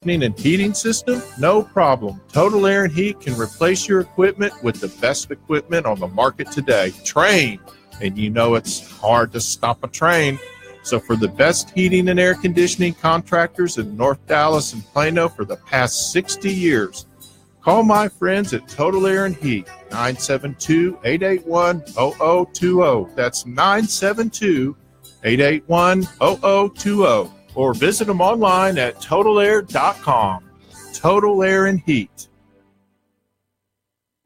and heating system? No problem. Total Air and Heat can replace your equipment with the best equipment on the market today. Train. And you know it's hard to stop a train. So for the best heating and air conditioning contractors in North Dallas and Plano for the past 60 years, call my friends at Total Air and Heat, 972-881-0020. That's 972-881-0020. Or visit them online at totalair.com. Total Air and Heat.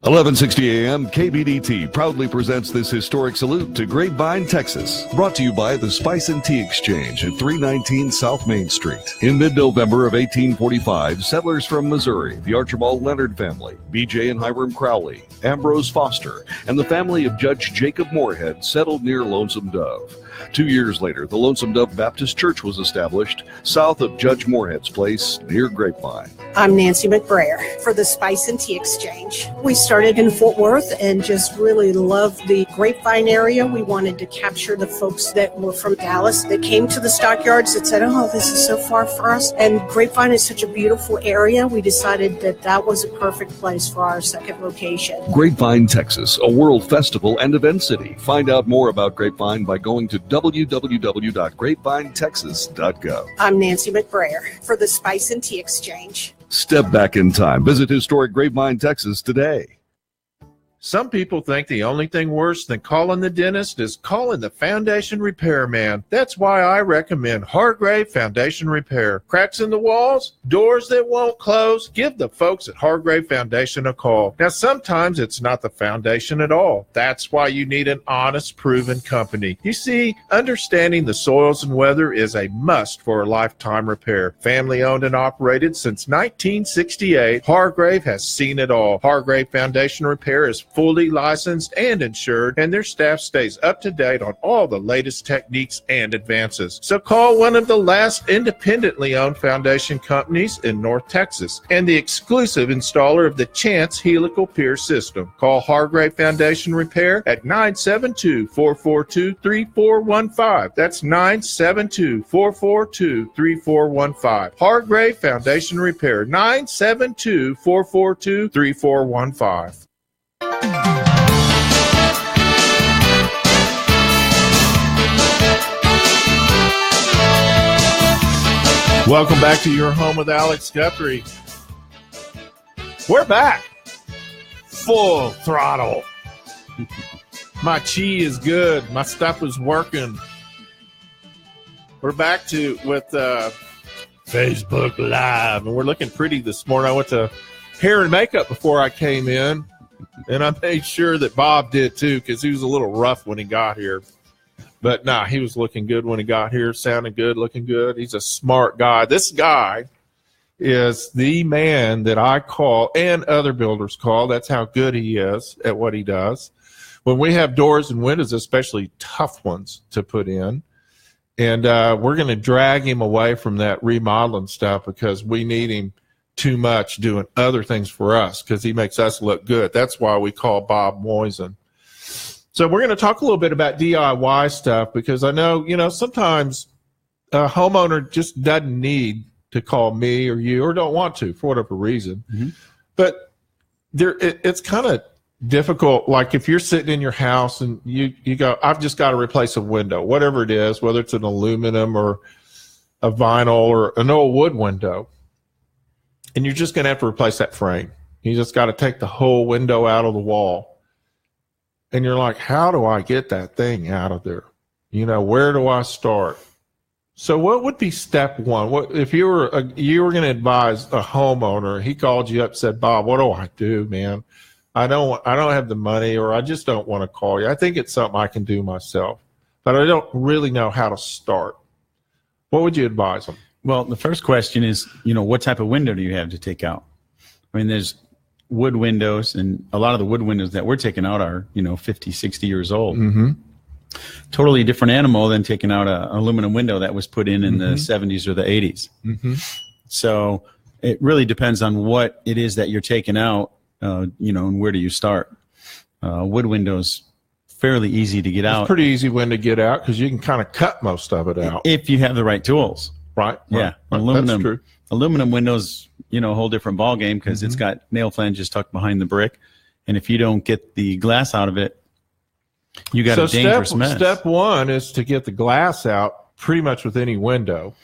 1160 AM KBDT proudly presents this historic salute to Grapevine, Texas. Brought to you by the Spice and Tea Exchange at 319 South Main Street. In mid-November of 1845, settlers from Missouri, the Archibald Leonard family, B.J. and Hiram Crowley, Ambrose Foster, and the family of Judge Jacob Moorhead settled near Lonesome Dove. 2 years later, the Lonesome Dove Baptist Church was established south of Judge Moorhead's place near Grapevine. I'm Nancy McBrayer for the Spice and Tea Exchange. We started in Fort Worth and just really loved the Grapevine area. We wanted to capture the folks that were from Dallas that came to the stockyards that said, oh, this is so far for us. And Grapevine is such a beautiful area. We decided that that was a perfect place for our second location. Grapevine, Texas, a world festival and event city. Find out more about Grapevine by going to www.grapevinetexas.gov. I'm Nancy McBrayer for the Spice and Tea Exchange. Step back in time. Visit historic Grapevine, Texas today. Some people think the only thing worse than calling the dentist is calling the foundation repairman. That's why I recommend Hargrave Foundation Repair. Cracks in the walls, doors that won't close, give the folks at Hargrave Foundation a call. Now, sometimes it's not the foundation at all. That's why you need an honest, proven company. You see, understanding the soils and weather is a must for a lifetime repair. Family owned and operated since 1968, Hargrave has seen it all. Hargrave Foundation Repair is fully licensed and insured, and their staff stays up to date on all the latest techniques and advances. So call one of the last independently owned foundation companies in North Texas and the exclusive installer of the Chance helical pier system. Call Hargrave Foundation Repair at 972-442-3415. That's 972-442-3415. Hargrave Foundation Repair, 972-442-3415. Welcome back to Your Home with Alex Guthrie. We're back. Full throttle. My chi is good. My stuff is working. We're back with Facebook Live, and we're looking pretty this morning. I went to hair and makeup before I came in, and I made sure that Bob did too, because he was a little rough when he got here. But nah, he was looking good when he got here, sounding good, looking good. He's a smart guy. This guy is the man that I call, and other builders call. That's how good he is at what he does. When we have doors and windows, especially tough ones to put in, and we're going to drag him away from that remodeling stuff because we need him too much doing other things for us because he makes us look good. That's why we call Bob Moisen. So we're going to talk a little bit about DIY stuff because I know, sometimes a homeowner just doesn't need to call me or you or don't want to for whatever reason. Mm-hmm. But it's kind of difficult. Like if you're sitting in your house and you go, I've just got to replace a window, whatever it is, whether it's an aluminum or a vinyl or an old wood window. And you're just going to have to replace that frame. You just got to take the whole window out of the wall. And you're like, how do I get that thing out of there? Where do I start? So what would be step one? What if you were going to advise a homeowner? He called you up and said, Bob, what do I do, man? I don't have the money, or I just don't want to call you. I think it's something I can do myself, but I don't really know how to start. What would you advise them? Well, the first question is, what type of window do you have to take out? I mean, there's wood windows, and a lot of the wood windows that we're taking out are 50, 60 years old. Mm-hmm. Totally different animal than taking out an aluminum window that was put in mm-hmm. the 70s or the 80s. Mm-hmm. So it really depends on what it is that you're taking out, and where do you start. Wood windows, fairly easy to get out. It's pretty easy when to get out because you can kind of cut most of it out if you have the right tools. Right. Yeah. Right. That's true. Aluminum windows, a whole different ball game because it's got nail flanges tucked behind the brick, and if you don't get the glass out of it, you got a dangerous mess. Step one is to get the glass out pretty much with any window.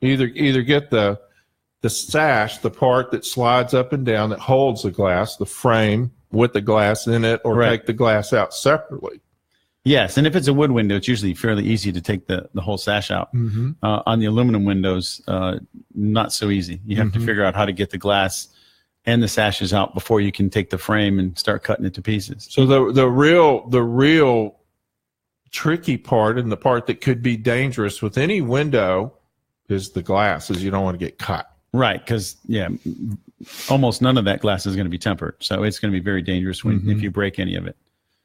Either get the sash, the part that slides up and down that holds the glass, the frame with the glass in it, or take the glass out separately. Yes, and if it's a wood window, it's usually fairly easy to take the whole sash out. On the aluminum windows, not so easy. You have to figure out how to get the glass and the sashes out before you can take the frame and start cutting it to pieces. So the real tricky part, and the part that could be dangerous with any window, is the glass. Is you don't want to get cut. Right, because almost none of that glass is going to be tempered, so it's going to be very dangerous if you break any of it.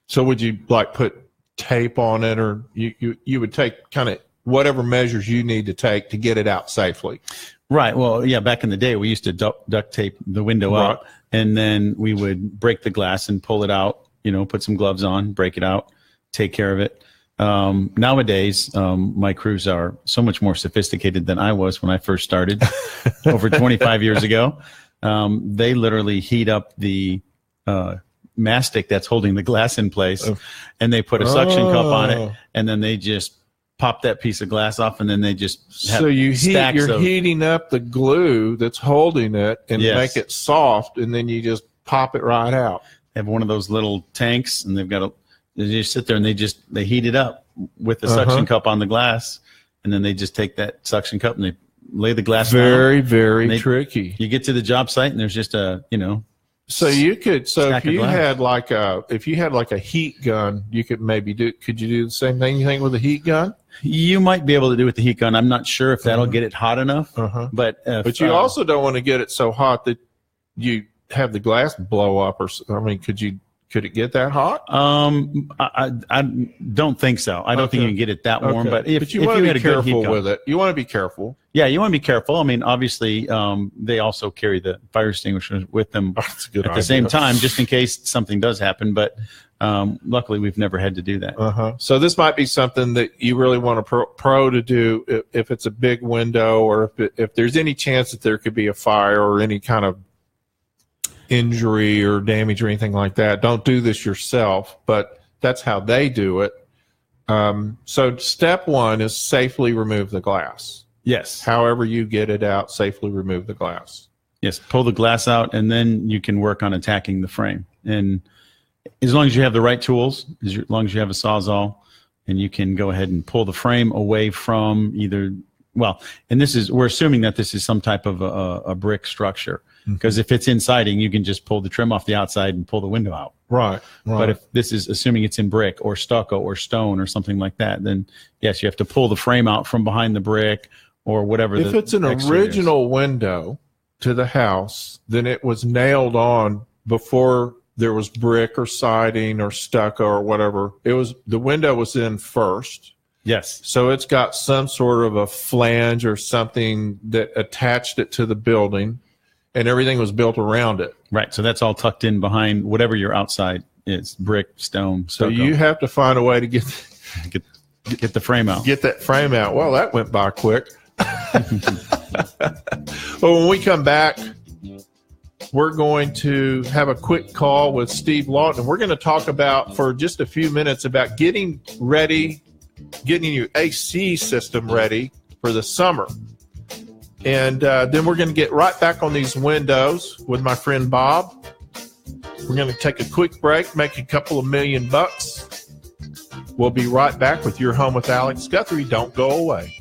So would you put tape on it, or you would take kind of whatever measures you need to take to get it out safely? Right. Well, yeah, back in the day, we used to duct tape the window out, and then we would break the glass and pull it out, put some gloves on, break it out, take care of it. Nowadays, my crews are so much more sophisticated than I was when I first started over 25 years ago. They literally heat up the mastic that's holding the glass in place, and they put a suction cup on it, and then they just pop that piece of glass off, and then they just have you're heating up the glue that's holding it and make it soft, and then you just pop it right out. They have one of those little tanks, and they just sit there and they heat it up with the suction cup on the glass, and then they just take that suction cup and they lay the glass down. Very tricky. You get to the job site and there's just So if you had like a heat gun, you could maybe could you do the same thing, you think, with a heat gun? You might be able to do with the heat gun. I'm not sure if that'll get it hot enough, but you also don't want to get it so hot that you have the glass blow up, could it get that hot? I don't think so. I don't think you can get it that warm. But if you want had to be careful with it, you want to be careful. Yeah, you want to be careful. I mean, obviously, they also carry the fire extinguishers with them at the same time, just in case something does happen. But luckily, we've never had to do that. So this might be something that you really want a pro to do if it's a big window, or if there's any chance that there could be a fire or any kind of injury or damage or anything like that. Don't do this yourself, but that's how they do it. So step one is safely remove the glass. Yes. However you get it out, safely remove the glass. Yes, pull the glass out, and then you can work on attacking the frame. And as long as you have the right tools, as long as you have a Sawzall, and you can go ahead and pull the frame away from we're assuming that this is some type of a brick structure. Because if it's in siding, you can just pull the trim off the outside and pull the window out. Right. But if this is assuming it's in brick or stucco or stone or something like that, then yes, you have to pull the frame out from behind the brick or whatever. If it's an original window to the house, then it was nailed on before there was brick or siding or stucco or whatever. The window was in first. Yes. So it's got some sort of a flange or something that attached it to the building, and everything was built around it. Right. So that's all tucked in behind whatever your outside is, brick, stone, stucco. So you have to find a way to get the frame out. Get that frame out. Well, that went by quick. Well, when we come back, we're going to have a quick call with Steve Lawton. We're going to talk about, for just a few minutes, about getting your AC system ready for the summer. And then we're going to get right back on these windows with my friend Bob. We're going to take a quick break, make a couple of $1,000,000. We'll be right back with Your Home with Alex Guthrie. Don't go away.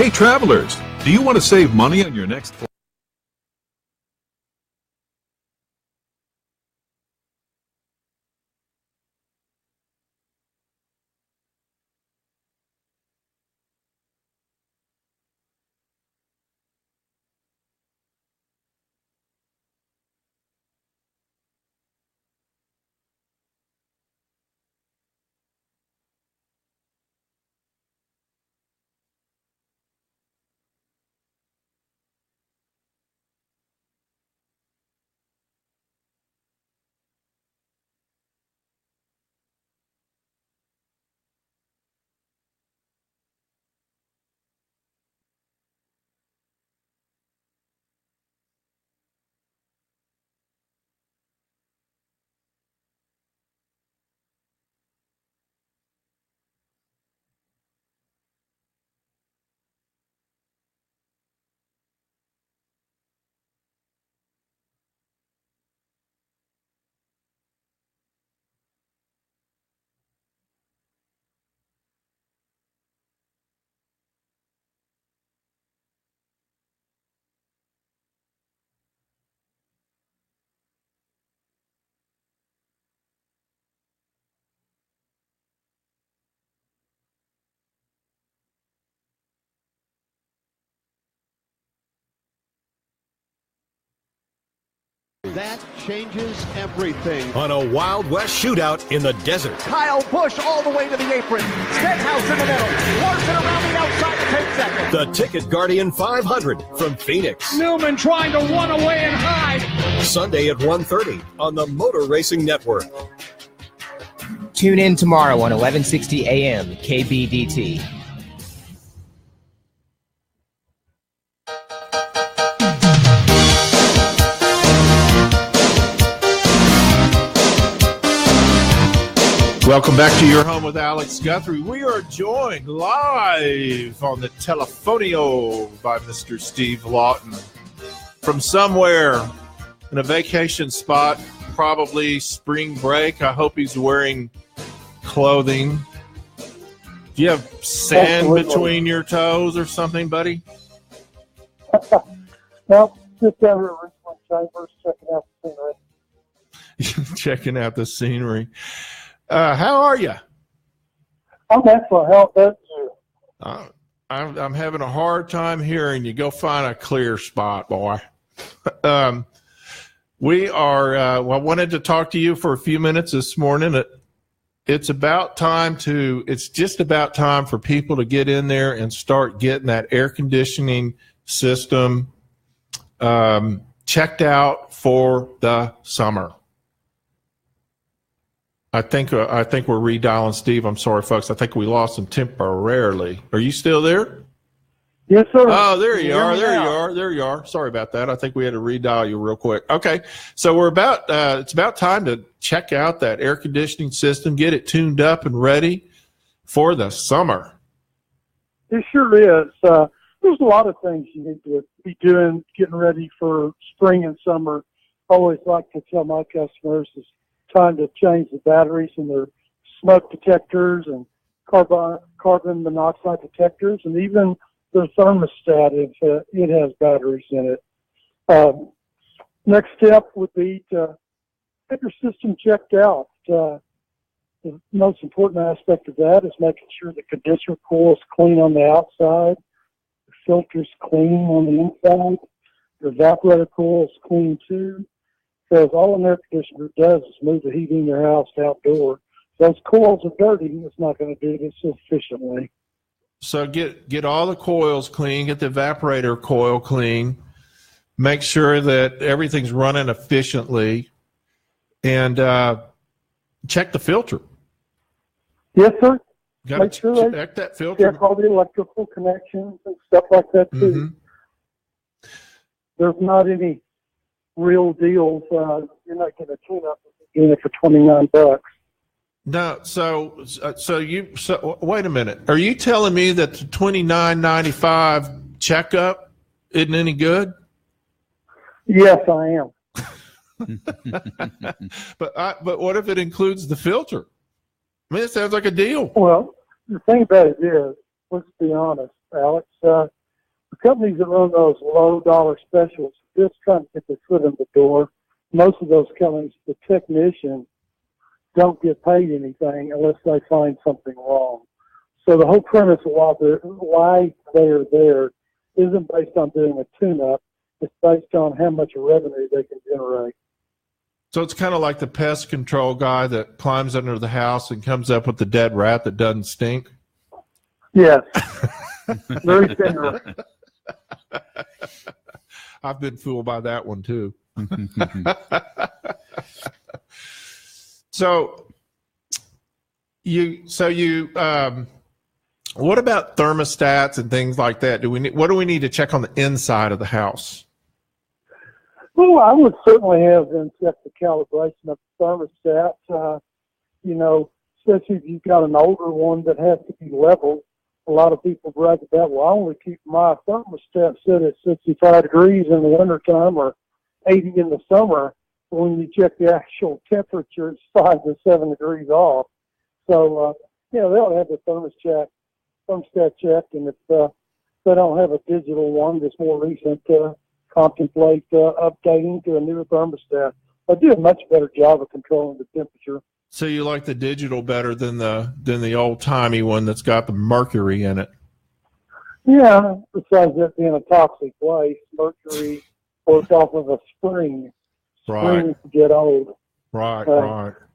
Hey, travelers, do you want to save money on your next flight? That changes everything. On a Wild West shootout in the desert. Kyle Busch all the way to the apron. Stenhouse in the middle. Larson around the outside to take second. The Ticket Guardian 500 from Phoenix. Newman trying to run away and hide. Sunday at 1:30 on the Motor Racing Network. Tune in tomorrow on 1160 AM KBDT. Welcome back to Your Home with Alex Guthrie. We are joined live on the Telefonio by Mr. Steve Lawton from somewhere in a vacation spot, probably spring break. I hope he's wearing clothing. Do you have sand between your toes or something, buddy? No, just down here at Richmond Chambers, checking out the scenery. Checking out the scenery. How are you? I'm excellent. How about you? I'm having a hard time hearing you. Go find a clear spot, boy. We are. I wanted to talk to you for a few minutes this morning. It's about time to. It's just about time for people to get in there and start getting that air conditioning system checked out for the summer. I think we're redialing Steve. I'm sorry, folks. I think we lost him temporarily. Are you still there? Yes, sir. Oh, there you are. There you are. Sorry about that. I think we had to redial you real quick. Okay, so we're about. It's about time to check out that air conditioning system, get it tuned up and ready for the summer. It sure is. There's a lot of things you need to be doing, getting ready for spring and summer. I always like to tell my customers it's time to change the batteries in their smoke detectors and carbon monoxide detectors, and even the thermostat if it has batteries in it. Next step would be to get your system checked out. The most important aspect of that is making sure the condenser coil is clean on the outside, the filter's clean on the inside, the evaporator coil is clean too. Because all an air conditioner does is move the heat in your house to outdoor. Those coils are dirty, it's not going to do this efficiently. So get all the coils clean, get the evaporator coil clean, make sure that everything's running efficiently, and check the filter. Yes, sir. Got to check that filter. Check all the electrical connections and stuff like that, too. Mm-hmm. There's not any real deals. You're not getting a tune-up unit for $29. No, so wait a minute. Are you telling me that the $29.95 checkup isn't any good? Yes, I am. But what if it includes the filter? I mean, it sounds like a deal. Well, the thing about it is, let's be honest, Alex. The companies that run those low-dollar specials just trying to get their foot in the door. Most of those companies, the technicians don't get paid anything unless they find something wrong. So the whole premise of why they're there isn't based on doing a tune-up. It's based on how much revenue they can generate. So it's kind of like the pest control guy that climbs under the house and comes up with the dead rat that doesn't stink. Yes. Very similar. I've been fooled by that one too. So what about thermostats and things like that? What do we need to check on the inside of the house? Well, I would certainly have them check the calibration of the thermostat. Especially if you've got an older one that has to be leveled. A lot of people brag about, well, I only keep my thermostat set at 65 degrees in the wintertime or 80 in the summer. When you check the actual temperature, it's 5 to 7 degrees off. So, they'll have the thermostat checked, and if they don't have a digital one that's more recent, contemplate updating to a newer thermostat. They do a much better job of controlling the temperature. So you like the digital better than the old-timey one that's got the mercury in it? Yeah, besides that being a toxic waste, mercury works off of a spring. Springs get old. Right.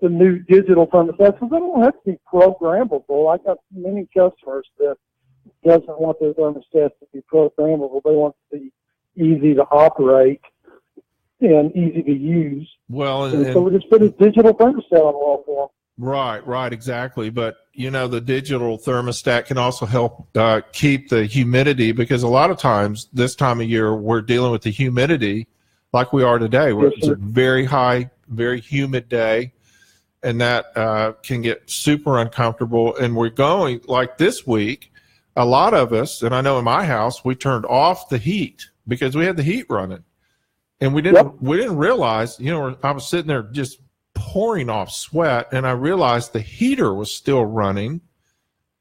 The new digital thermostats, they don't have to be programmable. I got many customers that doesn't want their thermostats to be programmable. They want it to be easy to operate and easy to use. Well, and so we just put a digital thermostat on the wall for them. Right, exactly. But, the digital thermostat can also help keep the humidity, because a lot of times this time of year we're dealing with the humidity like we are today, where it's a very high, very humid day, and that can get super uncomfortable. And we're going, like this week, a lot of us, and I know in my house, we turned off the heat because we had the heat running. And we didn't realize, I was sitting there just pouring off sweat, and I realized the heater was still running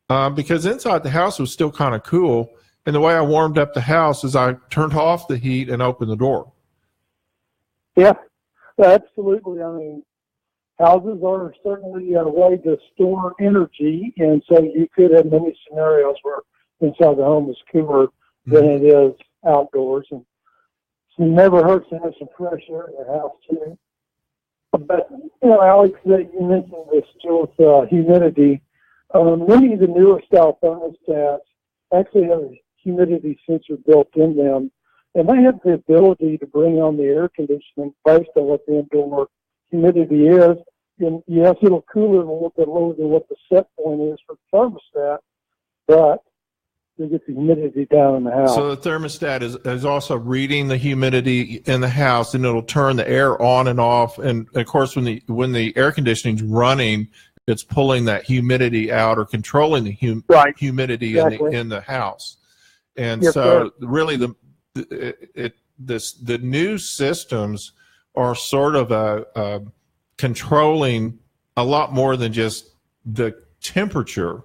because inside the house was still kind of cool. And the way I warmed up the house is I turned off the heat and opened the door. Yeah, absolutely. I mean, houses are certainly a way to store energy, and so you could have many scenarios where inside the home is cooler than it is outdoors. And it never hurts to have some fresh air in the house, too. But, Alex, you mentioned this with humidity. Many of the newer style thermostats actually have a humidity sensor built in them, and they have the ability to bring on the air conditioning based on what the indoor humidity is. And yes, it'll cool it a little bit lower than what the set point is for the thermostat, but you get the humidity down in the house. So the thermostat is also reading the humidity in the house, and it'll turn the air on and off. And of course, when the air conditioning's running, it's pulling that humidity out or controlling the humidity in the house. And really the new systems are sort of controlling a lot more than just the temperature.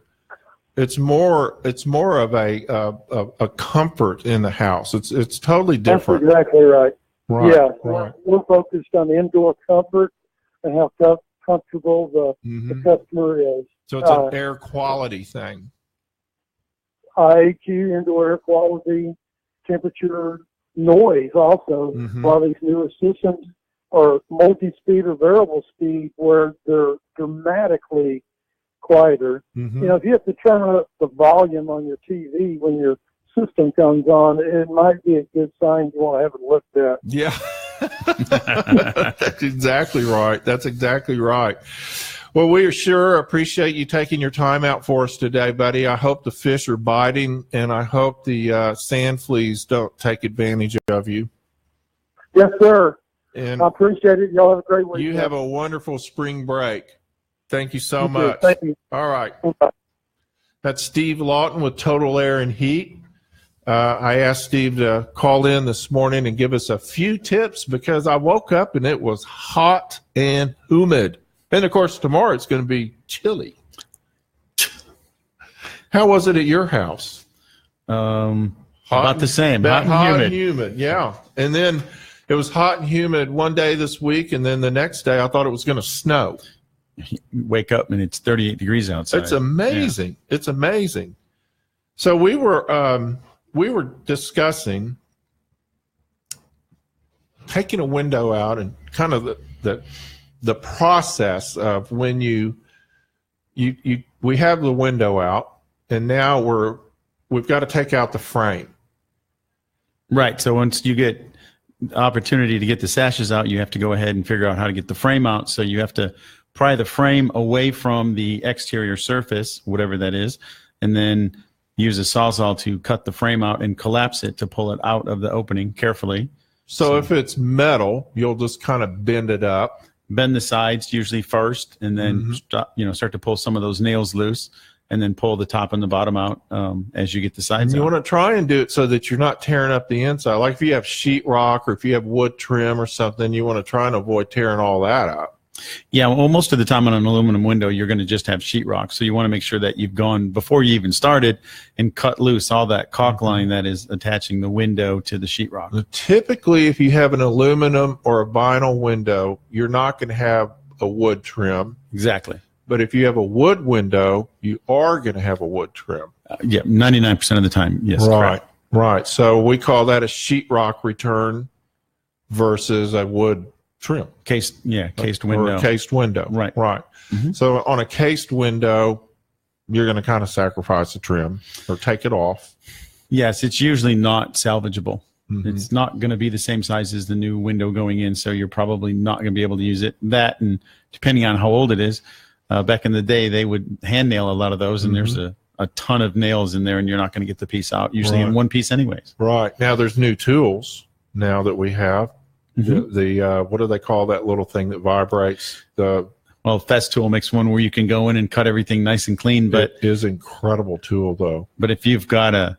It's more of a comfort in the house. It's totally different. That's exactly right. We're focused on indoor comfort and how comfortable the customer is. So it's an air quality thing. IAQ, indoor air quality, temperature, noise also. A lot of these newer systems are multi-speed or variable speed where they're dramatically quieter. If you have to turn up the volume on your TV when your system comes on, it might be a good sign you want to have it looked at. Yeah. That's exactly right. Well, we sure appreciate you taking your time out for us today, buddy. I hope the fish are biting, and I hope the sand fleas don't take advantage of you. Yes, sir. And I appreciate it. Y'all have a great week. You have a wonderful spring break. Thank you so much. Thank you. All right. That's Steve Lawton with Total Air and Heat. I asked Steve to call in this morning and give us a few tips because I woke up and it was hot and humid. And, of course, tomorrow it's going to be chilly. How was it at your house? About the same. Hot and humid. Yeah. And then it was hot and humid one day this week, and then the next day I thought it was going to snow. You wake up and it's 38 degrees outside. It's amazing. Yeah. It's amazing. So we were discussing taking a window out and kind of the process of when we have the window out, and now we've got to take out the frame. Right. So once you get the opportunity to get the sashes out, you have to go ahead and figure out how to get the frame out. So you have to pry the frame away from the exterior surface, whatever that is, and then use a sawzall to cut the frame out and collapse it to pull it out of the opening carefully. So if it's metal, you'll just kind of bend it up. Bend the sides usually first, and then start to pull some of those nails loose, and then pull the top and the bottom out as you get the sides out. You want to try and do it so that you're not tearing up the inside. Like if you have sheetrock or if you have wood trim or something, you want to try and avoid tearing all that up. Yeah, well, most of the time on an aluminum window, you're going to just have sheetrock. So you want to make sure that you've gone, before you even started, and cut loose all that caulk line that is attaching the window to the sheetrock. Typically, if you have an aluminum or a vinyl window, you're not going to have a wood trim. Exactly. But if you have a wood window, you are going to have a wood trim. 99% of the time, yes. Right, correct. Right. So we call that a sheetrock return versus a wood trim. Cased window. Or a cased window. Right. Mm-hmm. So on a cased window, you're going to kind of sacrifice the trim or take it off. Yes, it's usually not salvageable. Mm-hmm. It's not going to be the same size as the new window going in, so you're probably not going to be able to use it. That, and depending on how old it is, back in the day, they would hand nail a lot of those, and there's a ton of nails in there, and you're not going to get the piece out, usually in one piece anyways. Right. Now there's new tools that we have. The what do they call that little thing that vibrates? Festool makes one where you can go in and cut everything nice and clean. But it is an incredible tool, though. But if you've got a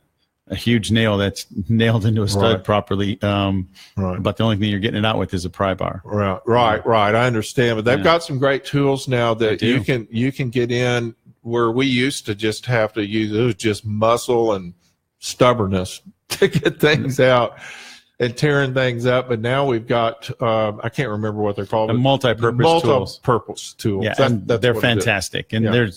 huge nail that's nailed into a stud properly, but the only thing you're getting it out with is a pry bar. Right. I understand, but they've got some great tools now that you can get in where we used to just have to use. It was just muscle and stubbornness to get things out and tearing things up, but now we've got I can't remember what they're called. Multi-purpose tools. Yeah, they're fantastic, and they're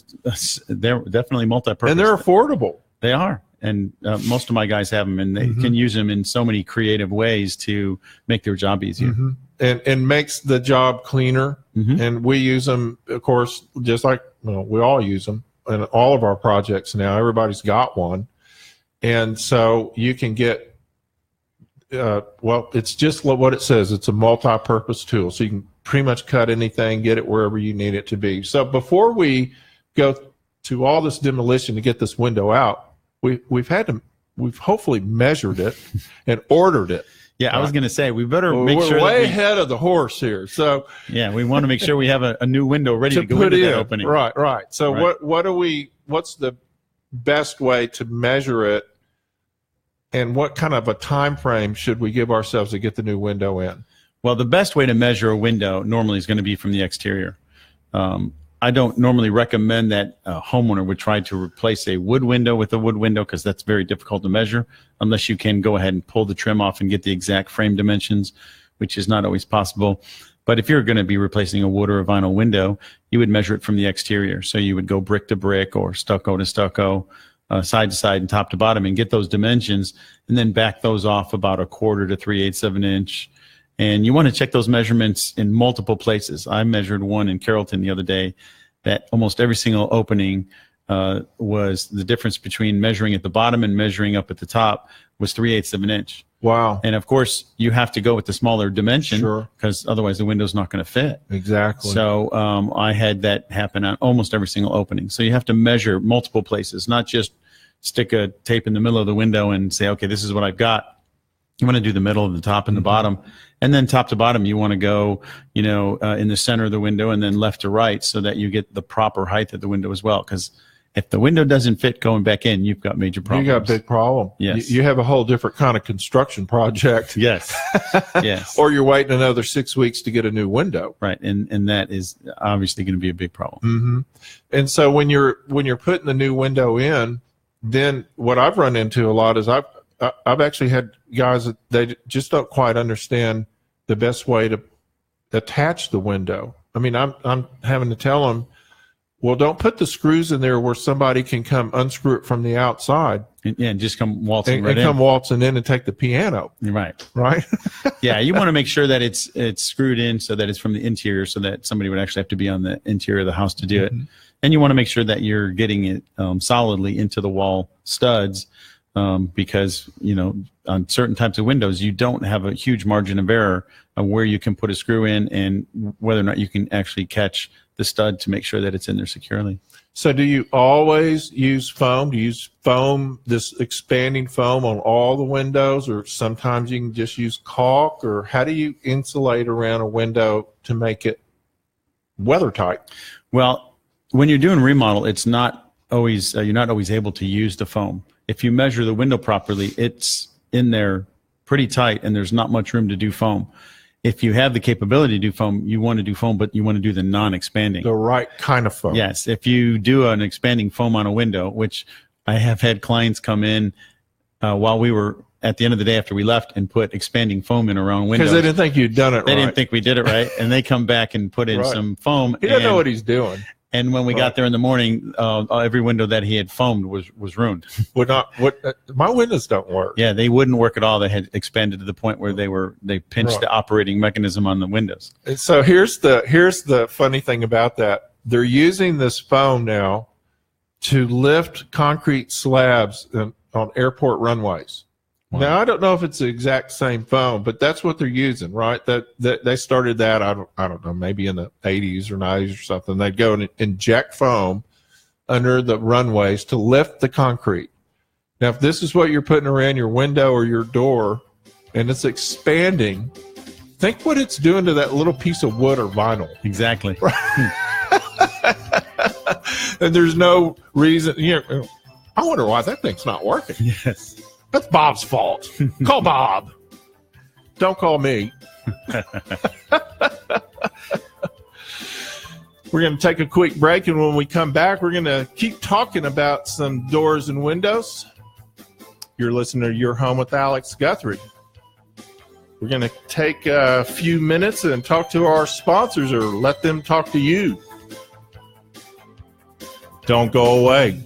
definitely multi-purpose, and they're affordable. They are, and most of my guys have them, and they can use them in so many creative ways to make their job easier, and makes the job cleaner. And we use them, of course, just like we all use them in all of our projects now. Everybody's got one, and so you can get. It's just what it says. It's a multi-purpose tool, so you can pretty much cut anything, get it wherever you need it to be. So before we go to all this demolition to get this window out, we've hopefully measured it and ordered it. Yeah, I was going to say we better make sure we're way ahead of the horse here. So we want to make sure we have a new window ready to go into that opening. Right. So what's the best way to measure it? And what kind of a time frame should we give ourselves to get the new window in? Well, the best way to measure a window normally is going to be from the exterior. I don't normally recommend that a homeowner would try to replace a wood window with a wood window because that's very difficult to measure unless you can go ahead and pull the trim off and get the exact frame dimensions, which is not always possible. But if you're going to be replacing a wood or a vinyl window, you would measure it from the exterior. So you would go brick to brick or stucco to stucco, side to side and top to bottom, and get those dimensions, and then back those off about 1/4 to 3/8 of an inch. And you want to check those measurements in multiple places. I measured one in Carrollton the other day that almost every single opening was the difference between measuring at the bottom and measuring up at the top was 3/8 of an inch. Wow. And of course you have to go with the smaller dimension because otherwise the window's not going to fit. Exactly. So I had that happen on almost every single opening. So you have to measure multiple places, not just stick a tape in the middle of the window and say, okay, this is what I've got. You want to do the middle, the top, and the bottom. And then top to bottom, you want to go, in the center of the window and then left to right so that you get the proper height of the window as well. Because if the window doesn't fit going back in, you've got major problems. You got a big problem. Yes. You have a whole different kind of construction project. Yes. Yes. Or you're waiting another 6 weeks to get a new window. Right. And that is obviously going to be a big problem. And so when you're putting the new window in, then what I've run into a lot is I've actually had guys that they just don't quite understand the best way to attach the window. I mean, I'm having to tell them, well, don't put the screws in there where somebody can come unscrew it from the outside. And just come waltzing and right in. Come waltzing in and take the piano. Right. Right? Yeah, you want to make sure that it's screwed in so that it's from the interior, so that somebody would actually have to be on the interior of the house to do it. And you want to make sure that you're getting it solidly into the wall studs, because, you know, on certain types of windows, you don't have a huge margin of error of where you can put a screw in and whether or not you can actually catch the stud to make sure that it's in there securely. So do you always use foam? Do you use foam, this expanding foam on all the windows, or sometimes you can just use caulk, or how do you insulate around a window to make it weather tight? Well, when you're doing remodel, it's not always, you're not always able to use the foam. If you measure the window properly, it's in there pretty tight and there's not much room to do foam. If you have the capability to do foam, you want to do foam, but you want to do the non-expanding. The right kind of foam. Yes. If you do an expanding foam on a window, which I have had clients come in while we were at the end of the day after we left and put expanding foam in around windows. Because they didn't think you'd done it right. They didn't think we did it right. And they come back and put in some foam. He doesn't know what he's doing. And when we got there in the morning, every window that he had foamed was ruined. My windows don't work. Yeah, they wouldn't work at all. They had expanded to the point where they pinched the operating mechanism on the windows. And so here's the funny thing about that. They're using this foam now to lift concrete slabs on airport runways. Wow. Now, I don't know if it's the exact same foam, but that's what they're using, right? That they started that, I don't know, maybe in the 80s or 90s or something. They'd go and inject foam under the runways to lift the concrete. Now, if this is what you're putting around your window or your door and it's expanding, think what it's doing to that little piece of wood or vinyl. Exactly. And there's no reason, I wonder why that thing's not working. Yes. That's Bob's fault. Call Bob. Don't call me. We're going to take a quick break, and when we come back, we're going to keep talking about some doors and windows. You're listening to Your Home with Alex Guthrie. We're going to take a few minutes and talk to our sponsors, or let them talk to you. Don't go away.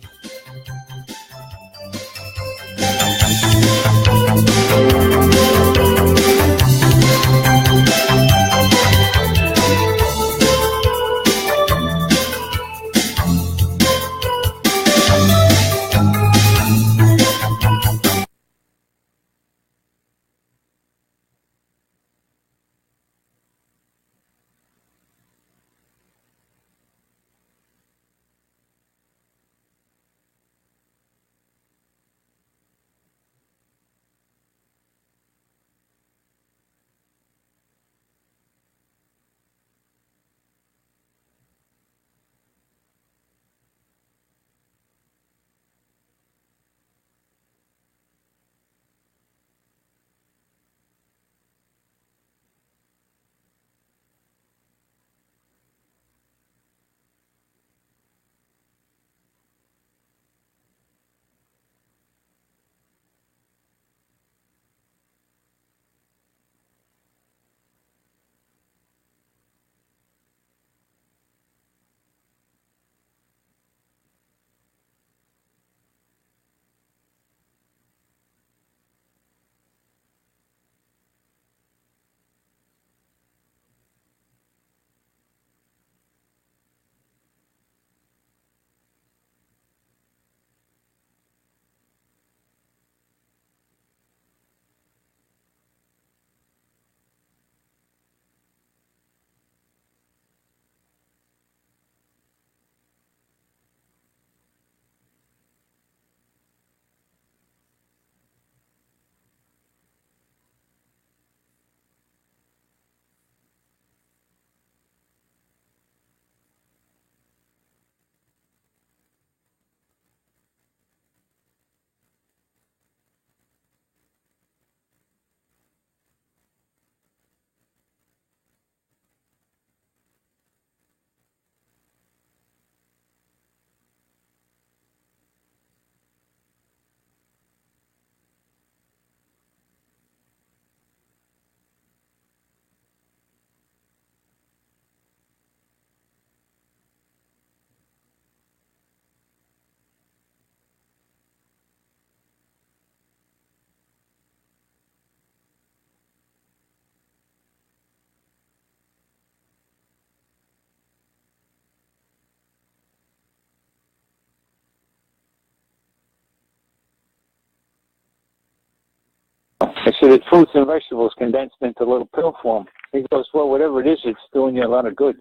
I said that fruits and vegetables condensed into little pill form. He goes, well, whatever it is, it's doing you a lot of good.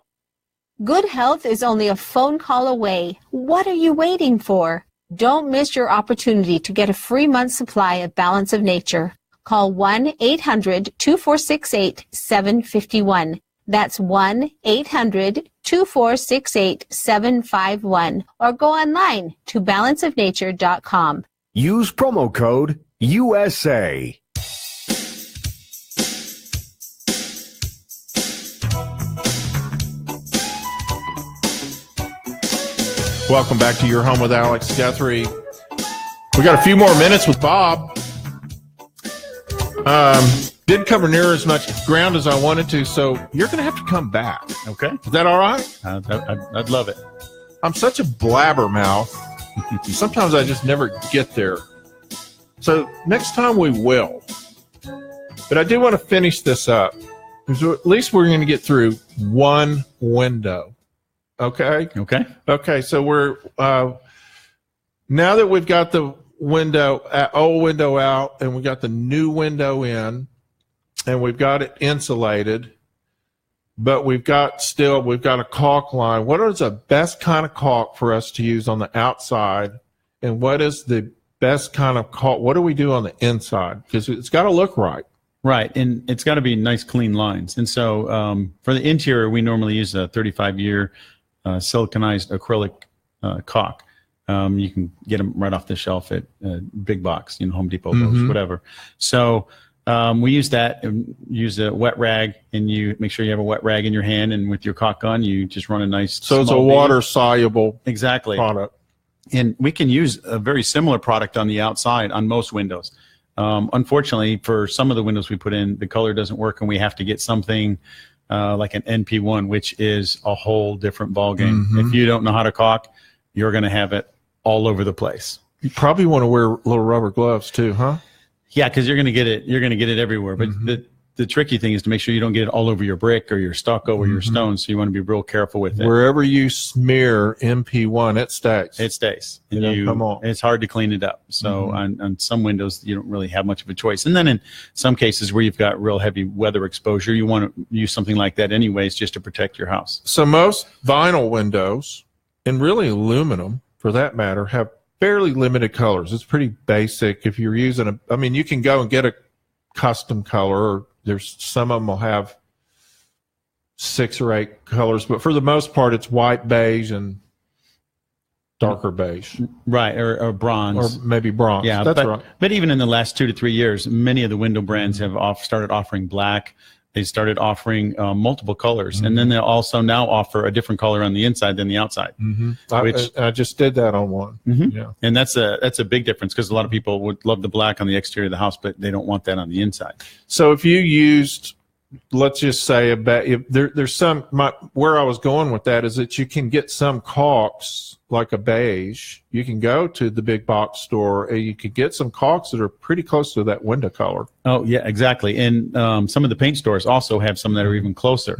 Good health is only a phone call away. What are you waiting for? Don't miss your opportunity to get a free month supply of Balance of Nature. Call 1-800-2468-751. That's 1-800-2468-751. Or go online to balanceofnature.com. Use promo code USA. Welcome back to Your Home with Alex Guthrie. We got a few more minutes with Bob. Didn't cover near as much ground as I wanted to, so you're going to have to come back. Okay. Is that all right? I'd love it. I'm such a blabbermouth. Sometimes I just never get there. So next time we will. But I do want to finish this up. So at least we're going to get through one window. Okay. Okay. So we're now that we've got the old window out, and we got the new window in, and we've got it insulated, but we've got a caulk line. What is the best kind of caulk for us to use on the outside, and what is the best kind of caulk? What do we do on the inside? Because it's got to look right. Right, and it's got to be nice, clean lines. And so for the interior, we normally use a 35-year siliconized acrylic caulk. You can get them right off the shelf at big box, Home Depot, Lowe's, whatever. So we use that, and use a wet rag, and you make sure you have a wet rag in your hand, and with your caulk gun, you just run a nice. So it's a water-soluble product. And we can use a very similar product on the outside on most windows. Unfortunately, for some of the windows we put in, the color doesn't work, and we have to get something like an NP1, which is a whole different ballgame. If you don't know how to caulk, you're going to have it all over the place. You probably want to wear little rubber gloves too, huh? Yeah, because you're going to get it. You're going to get it everywhere. But the tricky thing is to make sure you don't get it all over your brick or your stucco or your stones. So you want to be real careful with it. Wherever you smear MP1, it stays. It stays. Come on. It's hard to clean it up. So on some windows, you don't really have much of a choice. And then in some cases where you've got real heavy weather exposure, you want to use something like that anyways, just to protect your house. So most vinyl windows, and really aluminum for that matter, have fairly limited colors. It's pretty basic. If you're using you can go and get a custom color, or there's some of them will have 6 or 8 colors, but for the most part, it's white, beige, and darker beige. Right, or bronze. Or maybe bronze. Yeah, that's right. But even in the last 2 to 3 years, many of the window brands have started offering black. They started offering multiple colors, and then they also now offer a different color on the inside than the outside. Which I just did that on one. Yeah, and that's a big difference, because a lot of people would love the black on the exterior of the house, but they don't want that on the inside. So if you used, let's just say there's some. Where I was going with that is that you can get some caulks like a beige. You can go to the big box store and you can get some caulks that are pretty close to that window color. Oh yeah, exactly. And some of the paint stores also have some that are even closer.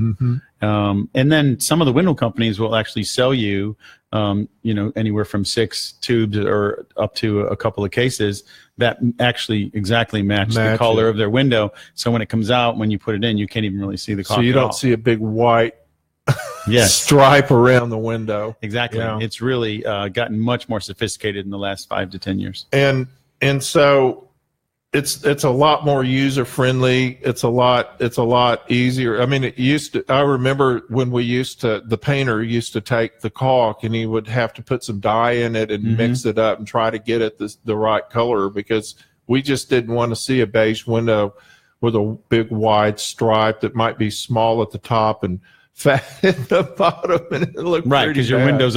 And then some of the window companies will actually sell you, anywhere from 6 tubes or up to a couple of cases that actually exactly match the color of their window. So when it comes out, when you put it in, you can't even really see the caulk. So you don't see a big white stripe around the window. Exactly. Yeah. It's really gotten much more sophisticated in the last 5 to 10 years. And so it's a lot more user friendly. It's a lot easier. I mean, I remember when the painter used to take the caulk and he would have to put some dye in it and mix it up and try to get it the right color, because we just didn't want to see a beige window with a big wide stripe that might be small at the top and fat at the bottom, and it looked right, because your window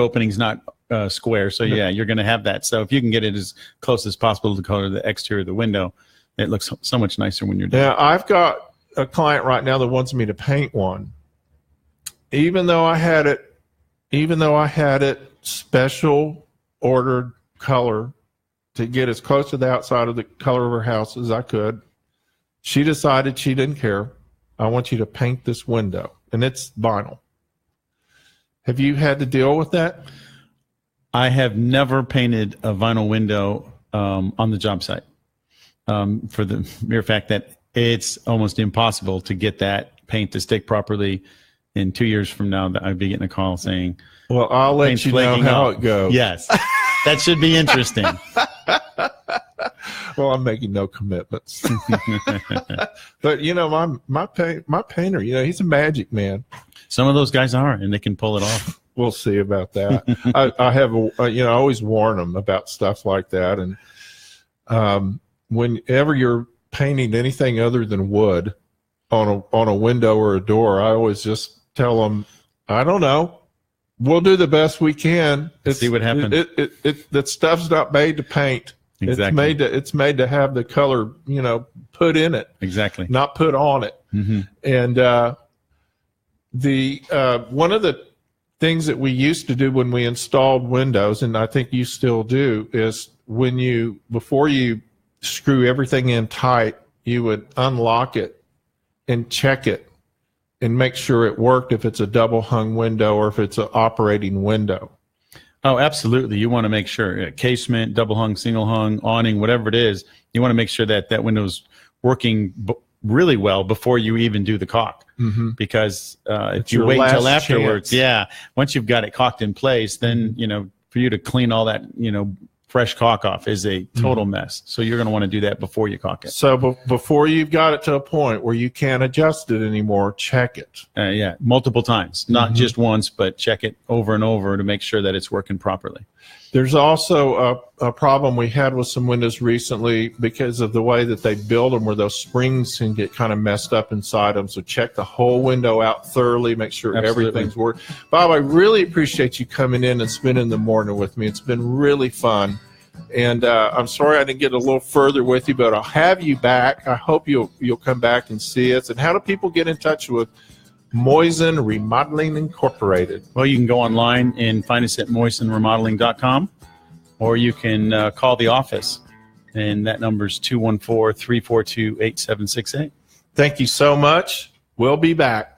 opening's not square, so you're going to have that. So if you can get it as close as possible to the color of the exterior of the window, it looks so much nicer when you're done. Now I've got a client right now that wants me to paint one, even though I had it special ordered color to get as close to the outside of the color of her house as I could. She decided she didn't care. I want you to paint this window, and it's vinyl. Have you had to deal with that? I have never painted a vinyl window on the job site. for the mere fact that it's almost impossible to get that paint to stick properly. In 2 years from now, I'd be getting a call saying, well, I'll let you know how it goes. Yes. That should be interesting. Well, I'm making no commitments. But, my painter, he's a magic man. Some of those guys are, and they can pull it off. We'll see about that. I have, I always warn them about stuff like that. And whenever you're painting anything other than wood on a window or a door, I always just tell them, I don't know. We'll do the best we can. See what happens. That stuff's not made to paint. Exactly. It's made to have the color, put in it. Exactly. Not put on it. Mm-hmm. And one of the things that we used to do when we installed windows, and I think you still do, is before you screw everything in tight, you would unlock it and check it and make sure it worked if it's a double hung window or if it's an operating window. Oh, absolutely. You want to make sure casement, double hung, single hung, awning, whatever it is, you want to make sure that window's working really well before you even do the caulk. Mm-hmm. Because if you wait until afterwards, once you've got it caulked in place, then, for you to clean all that, fresh caulk off is a total mess. So you're going to want to do that before you caulk it. So before you've got it to a point where you can't adjust it anymore, check it. Multiple times, not just once, but check it over and over to make sure that it's working properly. There's also a problem we had with some windows recently because of the way that they build them, where those springs can get kind of messed up inside them. So check the whole window out thoroughly, make sure everything's working. Bob, I really appreciate you coming in and spending the morning with me. It's been really fun. And I'm sorry I didn't get a little further with you, but I'll have you back. I hope you'll come back and see us. And how do people get in touch with Moisen Remodeling Incorporated? Well, you can go online and find us at moistenremodeling.com, or you can call the office, and that number is 214-342-8768. Thank you so much. We'll be back.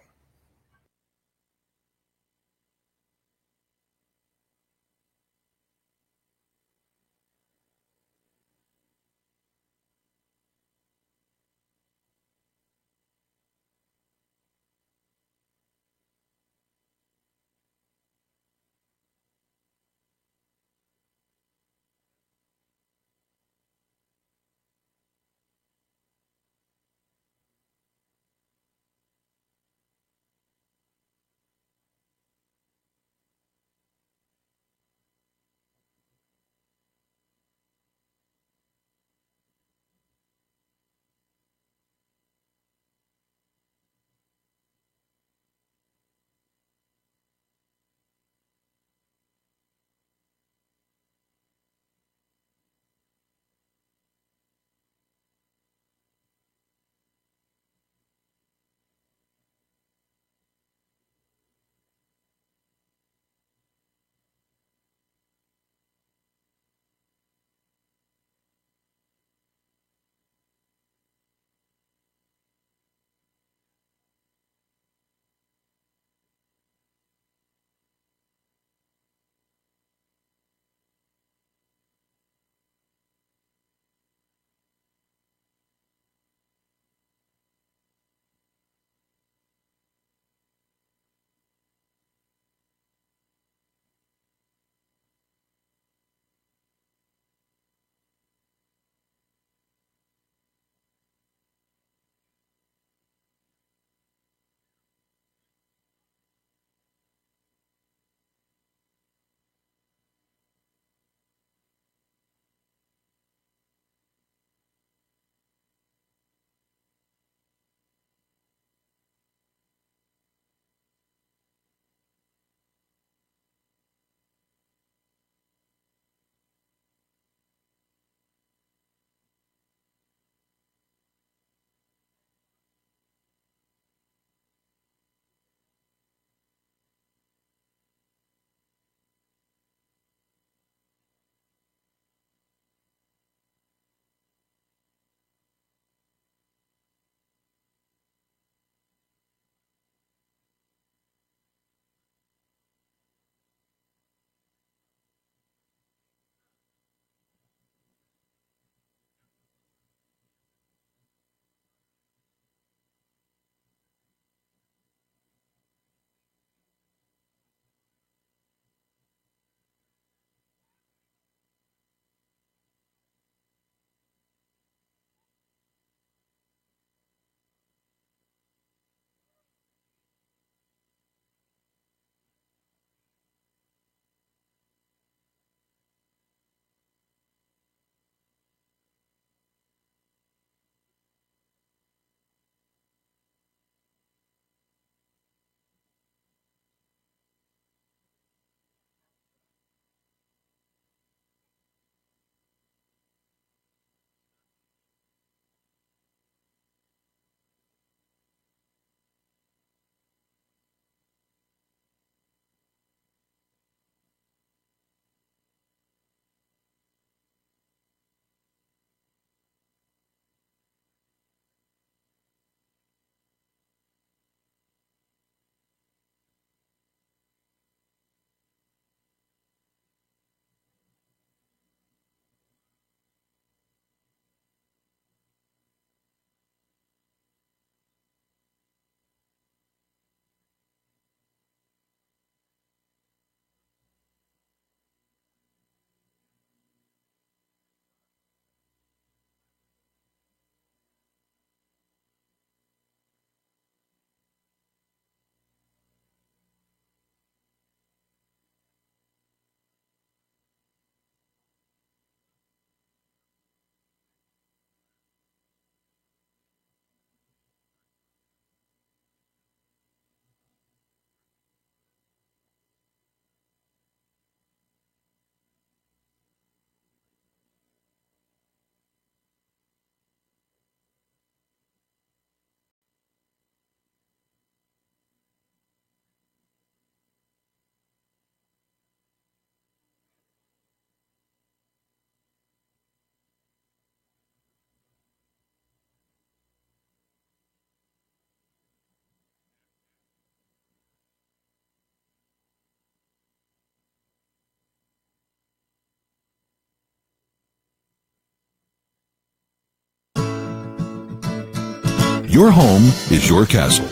Your home is your castle.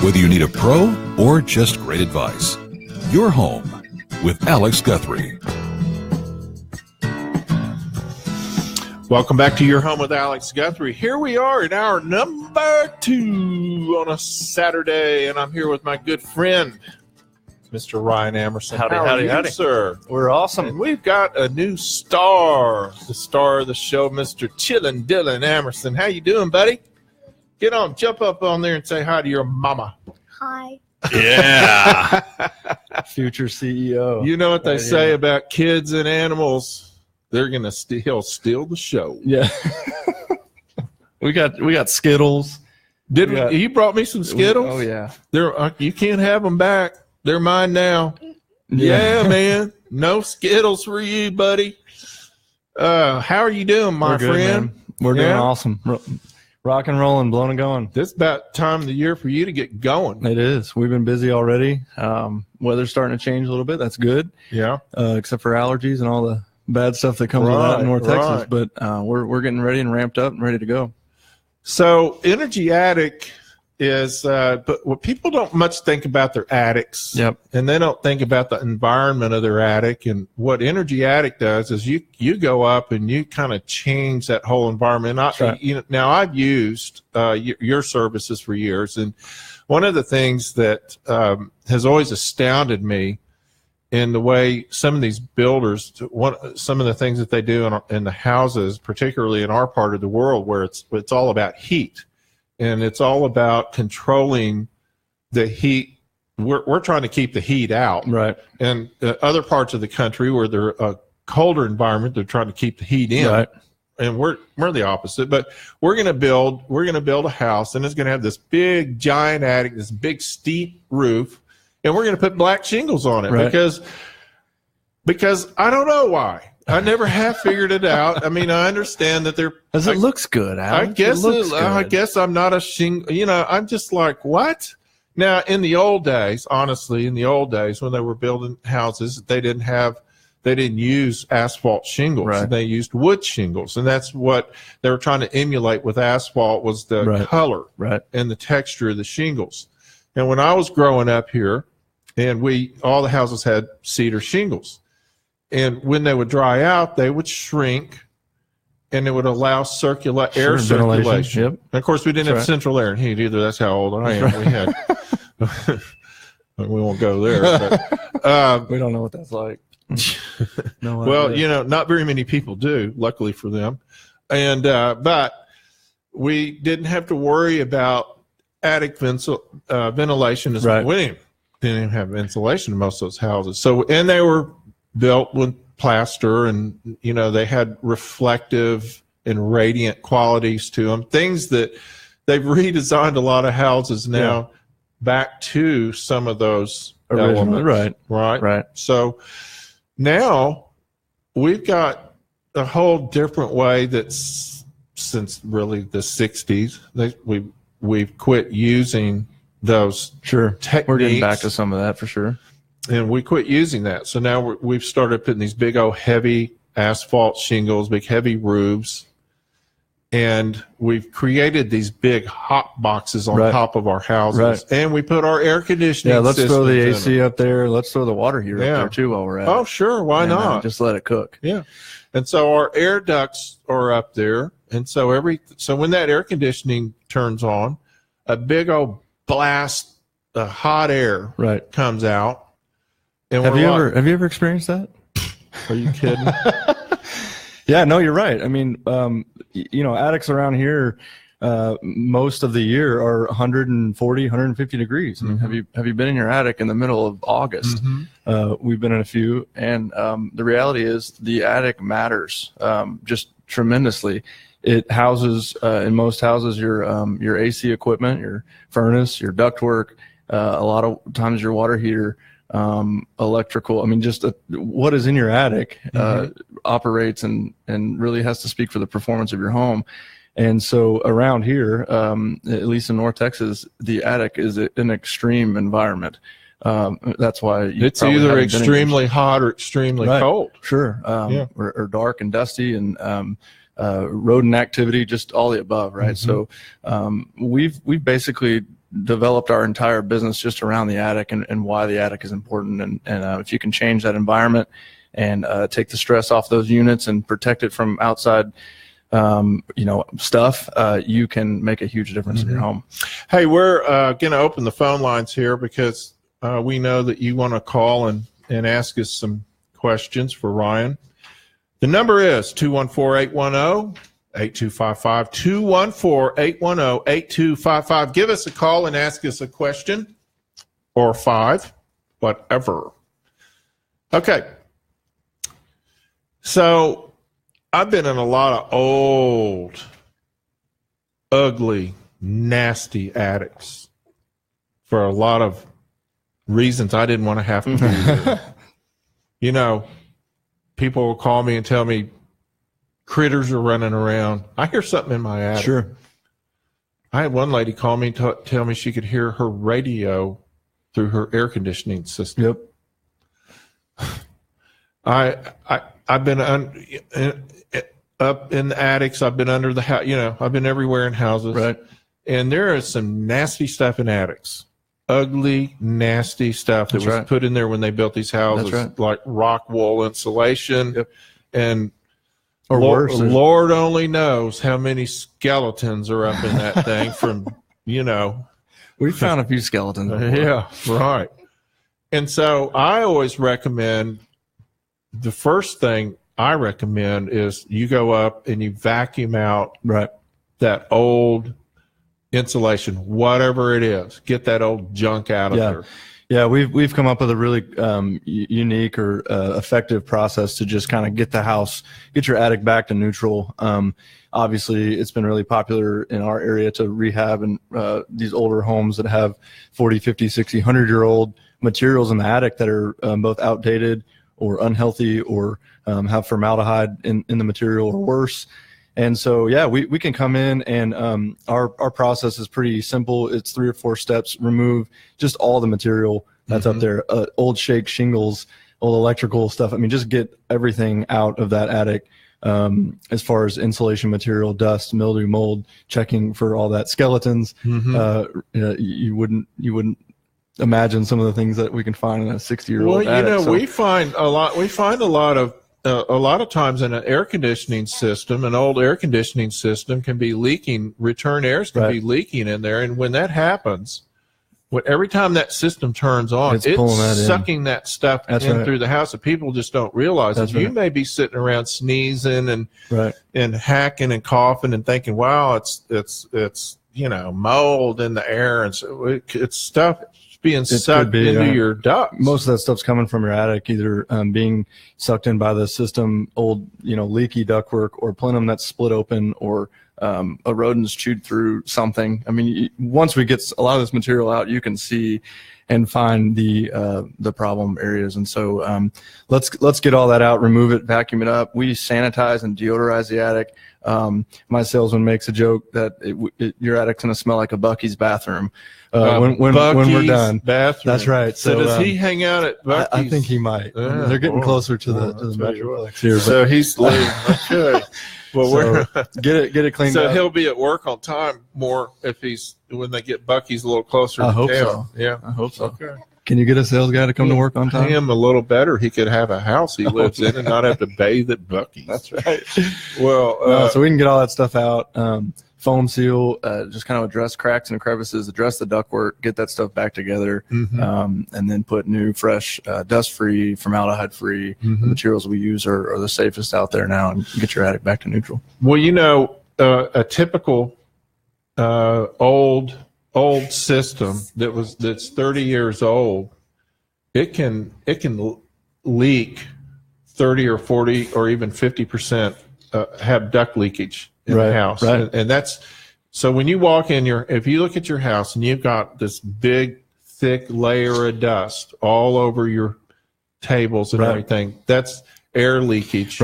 Whether you need a pro or just great advice. Your home with Alex Guthrie. Welcome back to Your Home with Alex Guthrie. Here we are in our number 2 on a Saturday, and I'm here with my good friend, Mr. Ryan Emerson. Howdy, How are howdy, you, howdy. sir? We're awesome. And we've got a new star, the star of the show, Mr. Chillin' Dylan Emerson. How you doing, buddy? Get on, jump up on there and say hi to your mama. Hi. Yeah. Future CEO. You know what they Right say here. about kids and animals? They're going to steal the show. Yeah. we got Skittles. You brought me some Skittles? Oh, yeah. You can't have them back. They're mine now. Yeah, man. No Skittles for you, buddy. How are you doing, my We're good, friend? man. We're doing awesome. Rock and rolling, blowing and going. This is about time of the year for you to get going. It is. We've been busy already. Weather's starting to change a little bit. That's good. Yeah. Except for allergies and all the bad stuff that comes with that in North Texas. But we're getting ready and ramped up and ready to go. So Energy Attic is, but what people don't much think about their attics. Yep. And they don't think about the environment of their attic. And what Energy Attic does is you go up and you kind of change that whole environment. Now I've used your services for years, and one of the things that has always astounded me in the way some of these builders, some of the things that they do in the houses, particularly in our part of the world, where it's all about heat. And it's all about controlling the heat. We're trying to keep the heat out. Right. And other parts of the country where they're a colder environment, they're trying to keep the heat in. Right. And we're the opposite. But we're going to build a house, and it's going to have this big giant attic, this big steep roof, and we're going to put black shingles on it. Right. Because I don't know why. I never have figured it out. I mean, I understand that Because it looks good, Alex. I guess I'm not a shingle. I'm just like, what? Now, in the old days, honestly, when they were building houses, they didn't use asphalt shingles. Right. They used wood shingles, and that's what they were trying to emulate with asphalt was the color and the texture of the shingles. And when I was growing up here, and all the houses had cedar shingles. And when they would dry out, they would shrink, and it would allow air circulation. Yep. And of course, we didn't have central air and heat either. That's how old I am. We had. We won't go there. But, we don't know what that's like. No well, idea. not very many people do. Luckily for them, and but we didn't have to worry about attic ventilation. We didn't even have insulation in most of those houses. So, and they were built with plaster, and they had reflective and radiant qualities to them, things that they've redesigned a lot of houses now back to some of those elements. Right. So now we've got a whole different way that's since really the 60s we've quit using those techniques. We're getting back to some of that for sure. And we quit using that. So now we've started putting these big old heavy asphalt shingles, big heavy roofs, and we've created these big hot boxes on top of our houses. And we put our air conditioning let's throw the systems AC up there. Let's throw the water heater up there too while we're at it. Oh, sure. Why not? Just let it cook. Yeah. And so our air ducts are up there. And so when that air conditioning turns on, a big old blast of hot air comes out. And have you ever experienced that? Are you kidding? Yeah, no, you're right. I mean, attics around here most of the year are 140, 150 degrees. I mean, have you been in your attic in the middle of August? We've been in a few, and the reality is the attic matters just tremendously. It houses in most houses your AC equipment, your furnace, your ductwork, a lot of times your water heater. Electrical. I mean, just what is in your attic operates and really has to speak for the performance of your home. And so around here, at least in North Texas, the attic is an extreme environment. That's why it's either extremely hot or extremely cold. Sure. Or dark and dusty. And rodent activity, just all the above, right? So we've basically developed our entire business just around the attic and why the attic is important. And if you can change that environment and take the stress off those units and protect it from outside stuff, you can make a huge difference in your home. Hey, we're going to open the phone lines here because we know that you want to call and ask us some questions for Ryan. The number is 214-810-8255, 214-810-8255. Give us a call and ask us a question or 5, whatever. Okay. So I've been in a lot of old, ugly, nasty attics for a lot of reasons I didn't want to have to do that. People will call me and tell me critters are running around. I hear something in my attic. Sure. I had one lady call me and tell me she could hear her radio through her air conditioning system. Yep. I've been up in the attics. I've been under the house. I've been everywhere in houses. Right. And there is some nasty stuff in attics. Ugly, nasty stuff that was put in there when they built these houses, like rock wool insulation, and worse. Lord only knows how many skeletons are up in that thing. From we found a few skeletons. Yeah, right. And so I always recommend, the first thing I recommend is you go up and you vacuum out that old insulation, whatever it is. Get that old junk out of there. Yeah, we've come up with a really unique or effective process to just kind of get your attic back to neutral. Obviously, it's been really popular in our area to rehab and these older homes that have 40, 50, 60, 100-year-old materials in the attic that are both outdated or unhealthy or have formaldehyde in the material or worse. And so, we can come in and our process is pretty simple. It's 3 or 4 steps. Remove just all the material that's up there, old shake shingles, old electrical stuff. I mean, just get everything out of that attic as far as insulation material, dust, mildew, mold, checking for all that. Skeletons. You wouldn't imagine some of the things that we can find in a 60-year-old attic. We find a lot of times in an air conditioning system, an old air conditioning system can be leaking, return airs can be leaking in there. And when that happens, every time that system turns on, it's sucking that stuff in through the house, and people just don't realize it. You may be sitting around sneezing and hacking and coughing and thinking, wow, it's mold in the air. And so it's stuff being sucked into your ducts. Most of that stuff's coming from your attic, either being sucked in by the system, old, leaky ductwork, or plenum that's split open, or a rodent's chewed through something. I mean, once we get a lot of this material out, you can see and find the problem areas. And so let's get all that out, remove it, vacuum it up. We sanitize and deodorize the attic. My salesman makes a joke that your attic's going to smell like a Buc-ee's bathroom when we're done. Bathroom. That's right. So does he hang out at Buc-ee's? I think he might. They're getting closer to the Metroplex here. So he's okay. Well, get it cleaned up. So he'll be at work on time more when they get Buc-ee's a little closer to town. I hope so. Yeah, I hope so. Okay. Can you get a sales guy to come to work on time? Pay him a little better. He could have a house he lives in and not have to bathe at Buc-ee's. That's right. Well, so we can get all that stuff out. Foam seal, just kind of address cracks and crevices, address the ductwork, get that stuff back together, and then put new, fresh, dust-free, formaldehyde-free materials we use are the safest out there now, and get your attic back to neutral. Well, a typical old system that's 30 years old, it can leak 30 or 40 or even 50%, have duct leakage in the house. And that's, so when you walk in if you look at your house and you've got this big, thick layer of dust all over your tables and everything, that's air leakage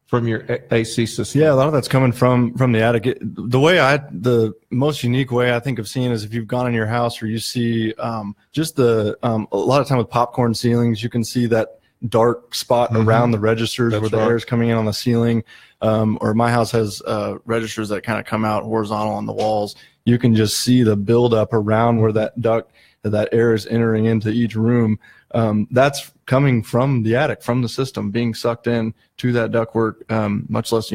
from your AC system. Yeah, a lot of that's coming from the attic. The most unique way I think of seeing is if you've gone in your house or you see just a lot of time with popcorn ceilings, you can see that dark spot around the registers where the air is coming in on the ceiling. Or my house has registers that kind of come out horizontal on the walls. You can just see the buildup around where that air is entering into each room. That's coming from the attic, from the system, being sucked in to that ductwork, much less,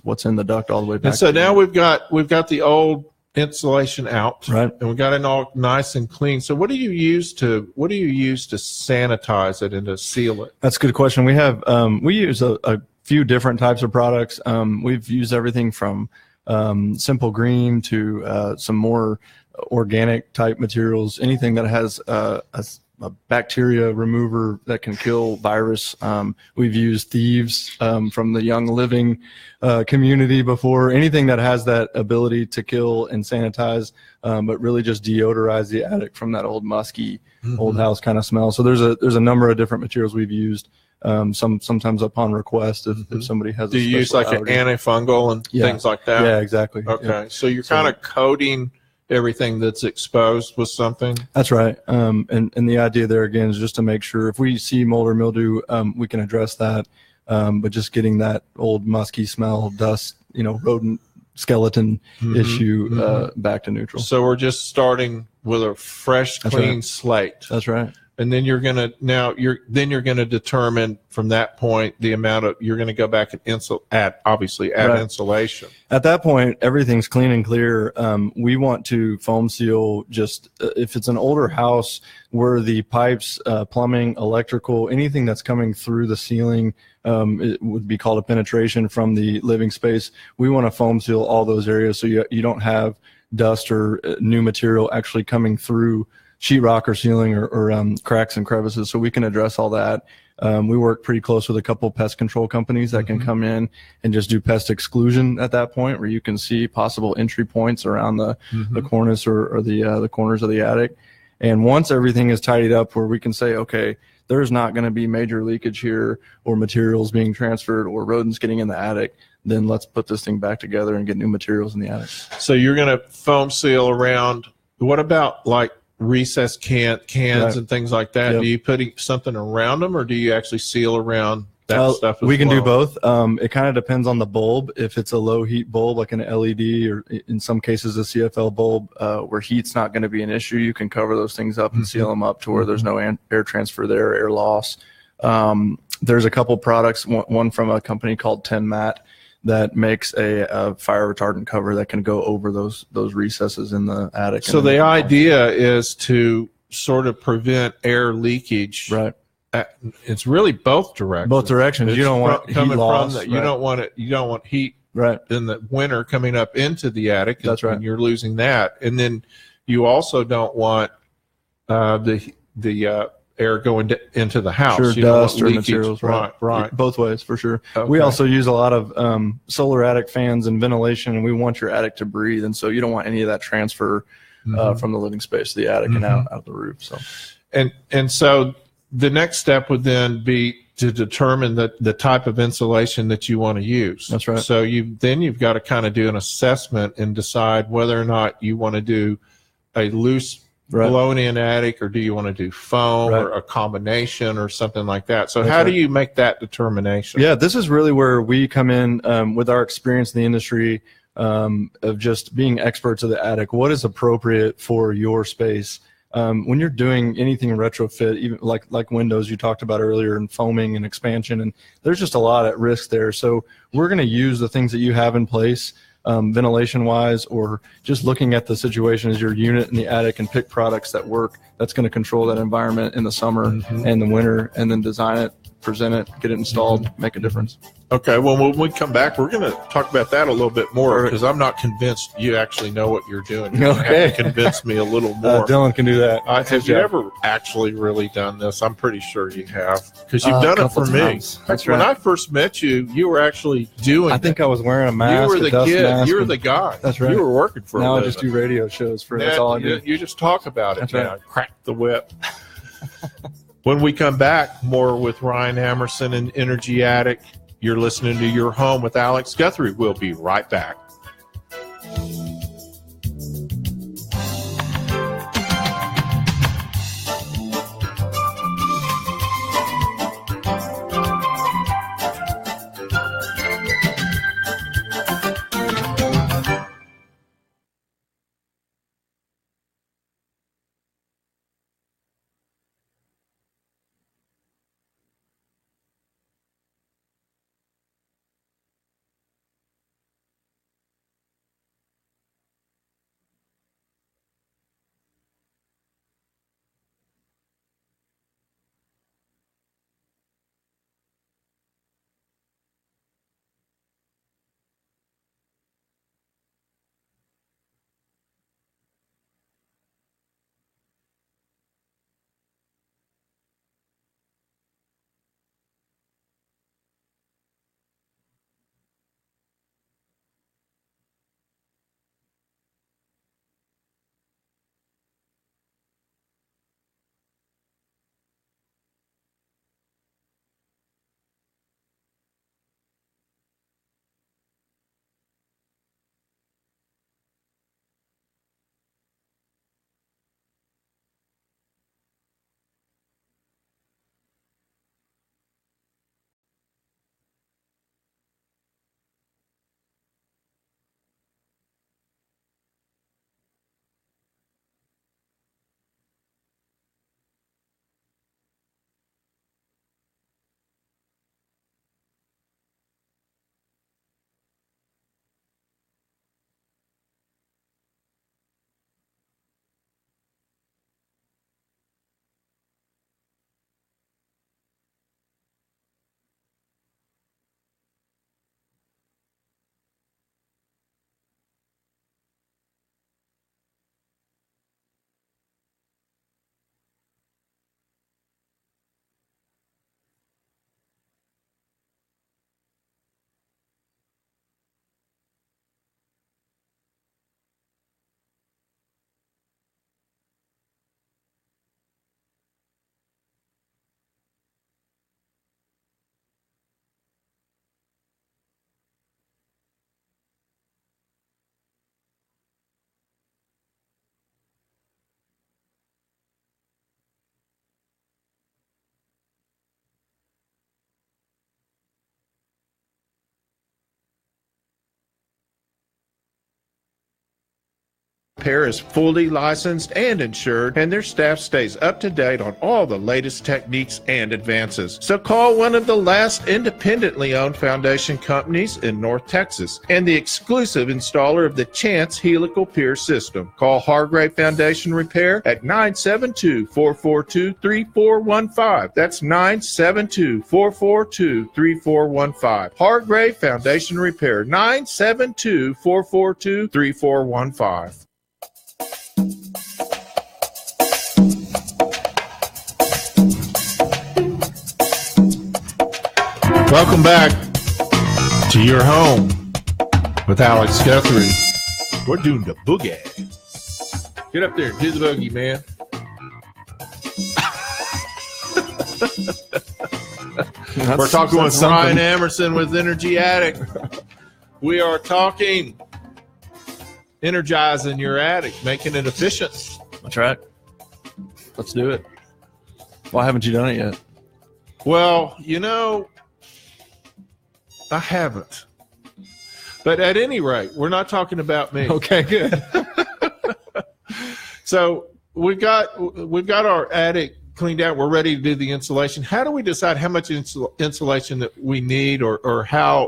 what's in the duct all the way back. And so now we've got the old insulation out, right? And we got it all nice and clean. So what do you use to sanitize it and to seal it? That's a good question. We have we use a few different types of products. We've used everything from Simple Green to some more organic type materials, anything that has a bacteria remover that can kill virus. We've used Thieves from the Young Living community before. Anything that has that ability to kill and sanitize, but really just deodorize the attic from that old musky old house kind of smell. So there's a number of different materials we've used. Sometimes upon request if somebody has. Do you use like an antifungal and things like that? Yeah, exactly. Okay, so you're kind of coating everything that's exposed with something. That's right. And the idea there again is just to make sure if we see mold or mildew, we can address that. But just getting that old musky smell, dust, rodent skeleton issue back to neutral. So we're just starting with a fresh, clean slate. That's right. And then you're gonna determine from that point the amount of you're gonna go back and add insulation. At that point, everything's clean and clear. We want to foam seal just if it's an older house where the pipes, plumbing, electrical, anything that's coming through the ceiling, it would be called a penetration from the living space. We want to foam seal all those areas so you don't have dust or new material actually coming through sheetrock or ceiling or cracks and crevices, so we can address all that. We work pretty close with a couple pest control companies that can come in and just do pest exclusion at that point, where you can see possible entry points around the cornice or the corners of the attic. And once everything is tidied up, where we can say, okay, there's not going to be major leakage here or materials being transferred or rodents getting in the attic, then let's put this thing back together and get new materials in the attic. So you're going to foam seal around. What about like recessed cans and things like that? Do you put something around them, or do you actually seal around that stuff as we can well? do both. It kind of depends on the bulb. If it's a low heat bulb like an LED or in some cases a CFL bulb where heat's not going to be an issue, you can cover those things up and seal them up to where there's no air transfer there, air loss. There's a couple products, one from a company called 10 Mat that makes a fire retardant cover that can go over those recesses in the attic. So the idea is to sort of prevent air leakage. Right. It's really both directions. Both directions. You don't want heat loss. You don't want it. You don't want heat. Right. In the winter coming up into the attic. That's right. And you're losing that, and then you also don't want the air going into the house. Sure, you dust or leakage. materials. Right. Both ways for sure. Okay. We also use a lot of solar attic fans and ventilation, and we want your attic to breathe, and so you don't want any of that transfer from the living space to the attic and out the roof. So, and so the next step would then be to determine the type of insulation that you want to use. That's right. So you've got to kind of do an assessment and decide whether or not you want to do a loose blown in attic, or do you want to do foam or a combination or something like that? So how do you make that determination? Yeah, this is really where we come in with our experience in the industry of just being experts of the attic. What is appropriate for your space? When you're doing anything retrofit, even like windows you talked about earlier, and foaming and expansion, and there's just a lot at risk there. So we're going to use the things that you have in place, ventilation wise, or just looking at the situation as your unit in the attic, and pick products that work, that's going to control that environment in the summer and the winter, and then design it, present it, get it installed, make a difference. Okay, well, when we come back, we're going to talk about that a little bit more, because I'm not convinced you actually know what you're doing. You're going to have to convince me a little more. Dylan can do that. Have you ever actually really done this? I'm pretty sure you have, because you've done it for me. That's when I first met you, you were actually doing I think I was wearing a mask. You were the dust kid. mask, You were the guy. That's right. You were working for now a I just living. do radio shows for that's all I do. You just talk about it. That's now. right. Crack the whip. When we come back, more with Ryan Amerson and Energy Attic. You're listening to Your Home with Alex Guthrie. We'll be right back. Repair is fully licensed and insured, and their staff stays up to date on all the latest techniques and advances. So call one of the last independently owned foundation companies in North Texas and the exclusive installer of the Chance helical pier system. Call Hargrave Foundation Repair at 972-442-3415. That's 972-442-3415. Hargrave Foundation Repair, 972-442-3415. Welcome back to your home with Alex Guthrie. We're doing the boogie. Get up there and do the boogie, man. We're talking with Ryan Emerson with Energy Attic. We are talking energizing your attic, making it efficient. That's right. Let's do it. Why haven't you done it yet? Well, I haven't. But at any rate, we're not talking about me. Okay, good. So we've got our attic cleaned out. We're ready to do the insulation. How do we decide how much insulation that we need, or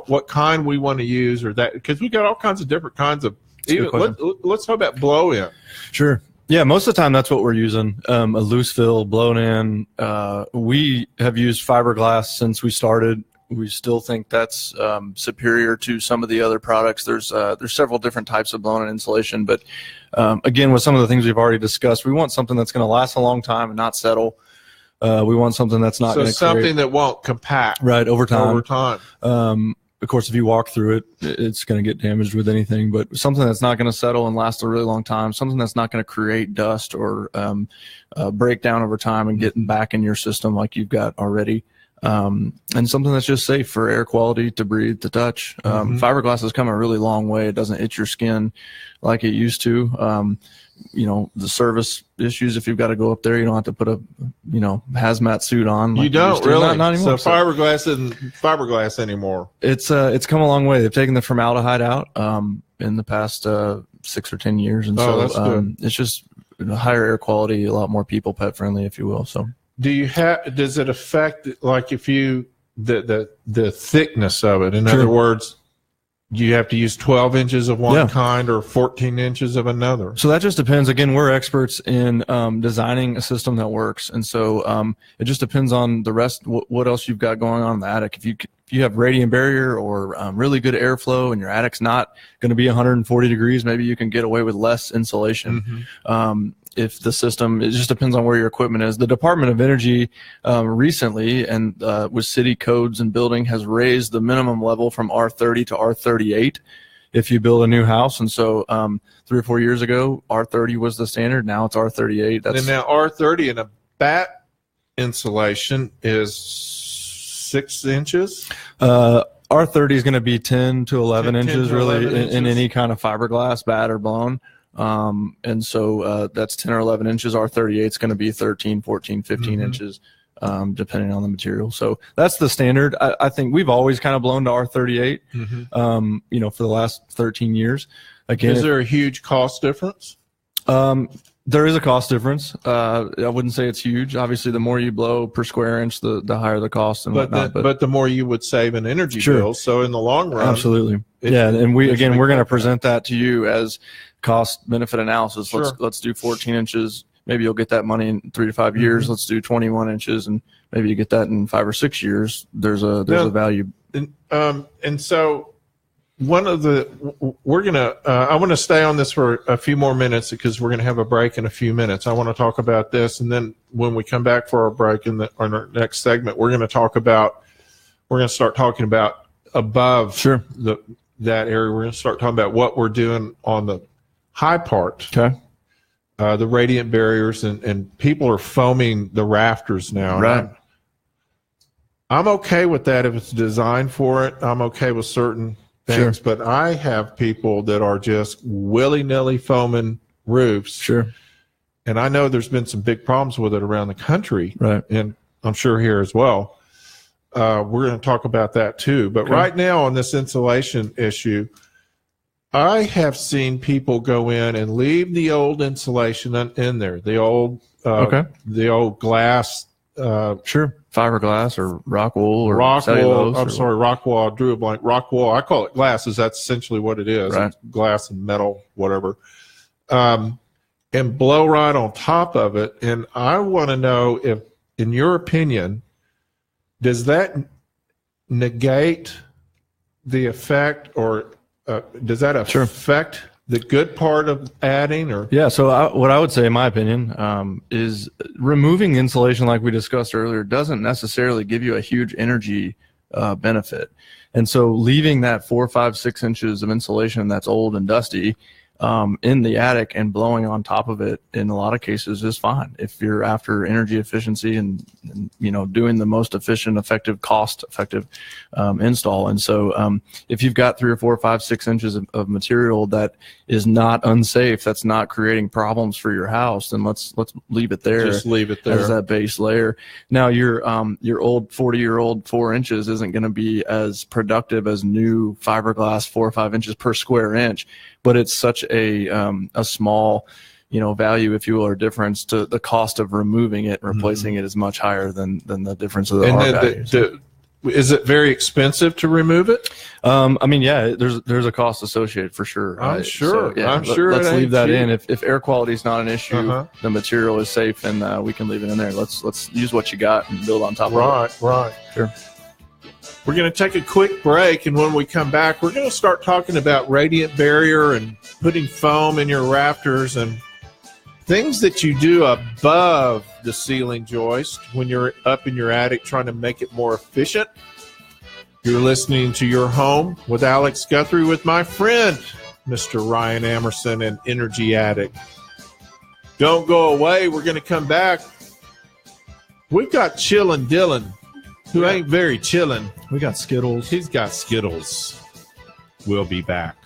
what kind we want to use, or that? Because we got all kinds of different kinds of. Let's talk about blow-in. Sure. Yeah, most of the time that's what we're using. A loose fill, blown in. We have used fiberglass since we started. We still think that's superior to some of the other products. There's several different types of blown-in insulation, but again, with some of the things we've already discussed, we want something that's going to last a long time and not settle. We want something that's not going to something that won't compact over time. Over time. Of course, if you walk through it, it's going to get damaged with anything, but something that's not going to settle and last a really long time, something that's not going to create dust or break down over time and get back in your system like you've got already. And something that's just safe for air quality, to breathe, to touch. Fiberglass has come a really long way. It doesn't itch your skin like it used to. The service issues, if you've got to go up there, you don't have to put a hazmat suit on. Like you don't really. Not anymore. So fiberglass isn't fiberglass anymore. It's come a long way. They've taken the formaldehyde out in the past 6 or 10 years, and that's good. It's just higher air quality, a lot more people pet friendly, if you will. So. Does it affect, like, if you the thickness of it? In other words, do you have to use 12 inches of one kind or 14 inches of another? So that just depends. Again, we're experts in designing a system that works, and so it just depends on the rest. What else you've got going on in the attic? If you have radiant barrier or really good airflow, and your attic's not going to be 140 degrees, maybe you can get away with less insulation. If the system, it just depends on where your equipment is. The Department of Energy recently, and with city codes and building, has raised the minimum level from R30 to R38 if you build a new house. And so 3 or 4 years ago, R30 was the standard. Now it's R38. And now R30 in a bat insulation is 6 inches? R30 is going to be 10 to 11 inches, really, 11 inches. In any kind of fiberglass, bat or blown. And so that's 10 or 11 inches. R38 is going to be 13, 14, 15 inches, depending on the material. So that's the standard. I think we've always kind of blown to R38, for the last 13 years. Again, is there a huge cost difference? There is a cost difference. I wouldn't say it's huge. Obviously, the more you blow per square inch, the higher the cost and whatnot. But the more you would save in energy bills. So in the long run, absolutely, and we're going to present that to you as cost benefit analysis. Sure. Let's do 14 inches. Maybe you'll get that money in 3 to 5 years. Let's do 21 inches, and maybe you get that in 5 or 6 years. There's a value. And so one of the I want to stay on this for a few more minutes because we're going to have a break in a few minutes. I want to talk about this, and then when we come back for our break in our next segment, we're going to start talking about above that area. We're going to start talking about what we're doing on the high part. Okay. The radiant barriers, and people are foaming the rafters now. Right. I'm okay with that if it's designed for it. I'm okay with certain things, but I have people that are just willy-nilly foaming roofs. Sure. And I know there's been some big problems with it around the country. Right. And I'm sure here as well. We're going to talk about that too. But right now on this insulation issue, I have seen people go in and leave the old insulation in there, the old glass. Sure, fiberglass or rock wool or rock cellulose. wool. I'm sorry, rock wool. I drew a blank. Rock wool. I call it glasses. That's essentially what it is. Right. It's glass and metal, whatever. And blow right on top of it. And I want to know if, in your opinion, does that negate the effect, or does that affect the good part of adding? Or yeah, so what I would say, in my opinion, is removing insulation, like we discussed earlier, doesn't necessarily give you a huge energy benefit. And so leaving that 4, 5, 6 inches of insulation that's old and dusty in the attic and blowing on top of it in a lot of cases is fine if you're after energy efficiency and doing the most efficient, effective, cost effective install. And so if you've got 3 or 4 or 5, 6 inches of material that is not unsafe, that's not creating problems for your house, then let's leave it there. Just leave it there as that base layer. Now your old 40-year-old 4 inches isn't going to be as productive as new fiberglass 4 or 5 inches per square inch, but it's such a small, value, if you will, or difference to the cost of removing it and replacing it is much higher than the difference of the R value. Is it very expensive to remove it? Yeah, there's a cost associated for sure. I'm sure. So, yeah, I'm sure. Let's leave that cheap. in. If air quality is not an issue, the material is safe, and we can leave it in there. Let's use what you got and build on top of it. Right. Sure. We're going to take a quick break, and when we come back, we're going to start talking about radiant barrier and putting foam in your rafters and things that you do above the ceiling joist when you're up in your attic trying to make it more efficient. You're listening to Your Home with Alex Guthrie with my friend, Mr. Ryan Amerson and Energy Addict. Don't go away. We're going to come back. We've got Chillin' Dylan, who ain't very chillin'. We got Skittles. He's got Skittles. We'll be back.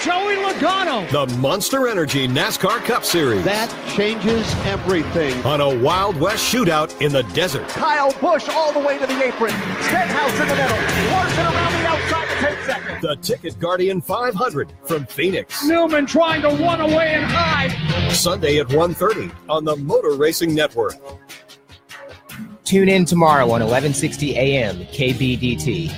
Joey Logano. The Monster Energy NASCAR Cup Series. That changes everything. On a Wild West shootout in the desert. Kyle Busch all the way to the apron. Stenhouse in the middle. Larson around the outside to take second. The Ticket Guardian 500 from Phoenix. Newman trying to run away and hide. Sunday at 1:30 on the Motor Racing Network. Tune in tomorrow on 1160 AM, KBDT.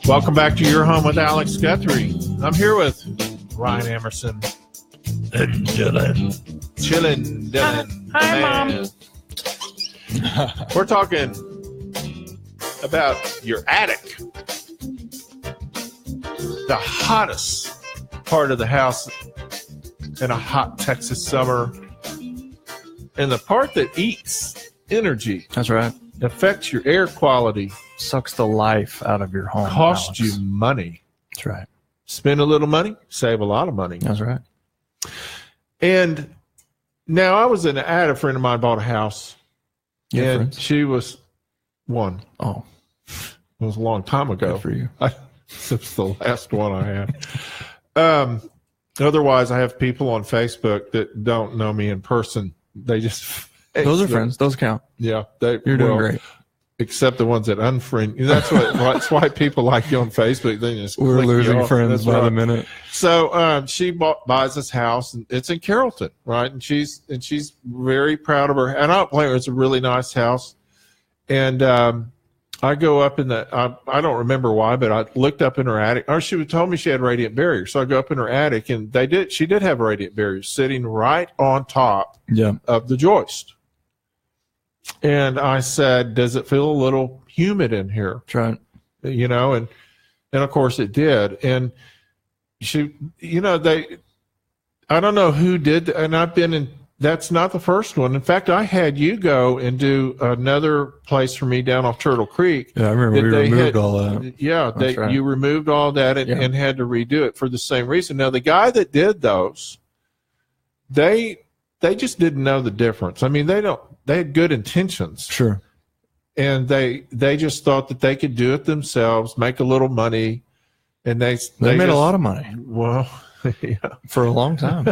Welcome back to Your Home with Alex Guthrie. I'm here with Ryan Emerson and Dylan. Chillin' Dylan. Hi, Mom. We're talking about your attic. The hottest part of the house in a hot Texas summer. And the part that eats energy. That's right. Affects your air quality. Sucks the life out of your home. Costs you money. That's right. Spend a little money, save a lot of money. That's right. And now I was in an ad, a friend of mine bought a house. Yeah, and friends. she was one. Oh. It was a long time ago. Good for you. This was the last one I had. Otherwise, I have people on Facebook that don't know me in person. They just... Those are friends. Those count. Yeah. You're doing great. Except the ones that unfriend you. That's why people like you on Facebook. They just We're losing friends That's by right. the minute. So she buys this house, and it's in Carrollton, right? And she's very proud of her. And I don't blame her. It's a really nice house. And I go up in the I don't remember why, but I looked up in her attic. Or she told me she had radiant barriers. So I go up in her attic, and she did have radiant barriers sitting right on top of the joist. And I said, does it feel a little humid in here? That's right. You know, and of course it did. And she, I don't know who did, and I've been in, that's not the first one. In fact, I had you go and do another place for me down off Turtle Creek. Yeah, I remember we removed all that. Yeah, right. You removed all that and had to redo it for the same reason. Now, the guy that did those, they just didn't know the difference. I mean, they had good intentions. Sure. And they just thought that they could do it themselves, make a little money, and they made a lot of money. Well, yeah. For a long time.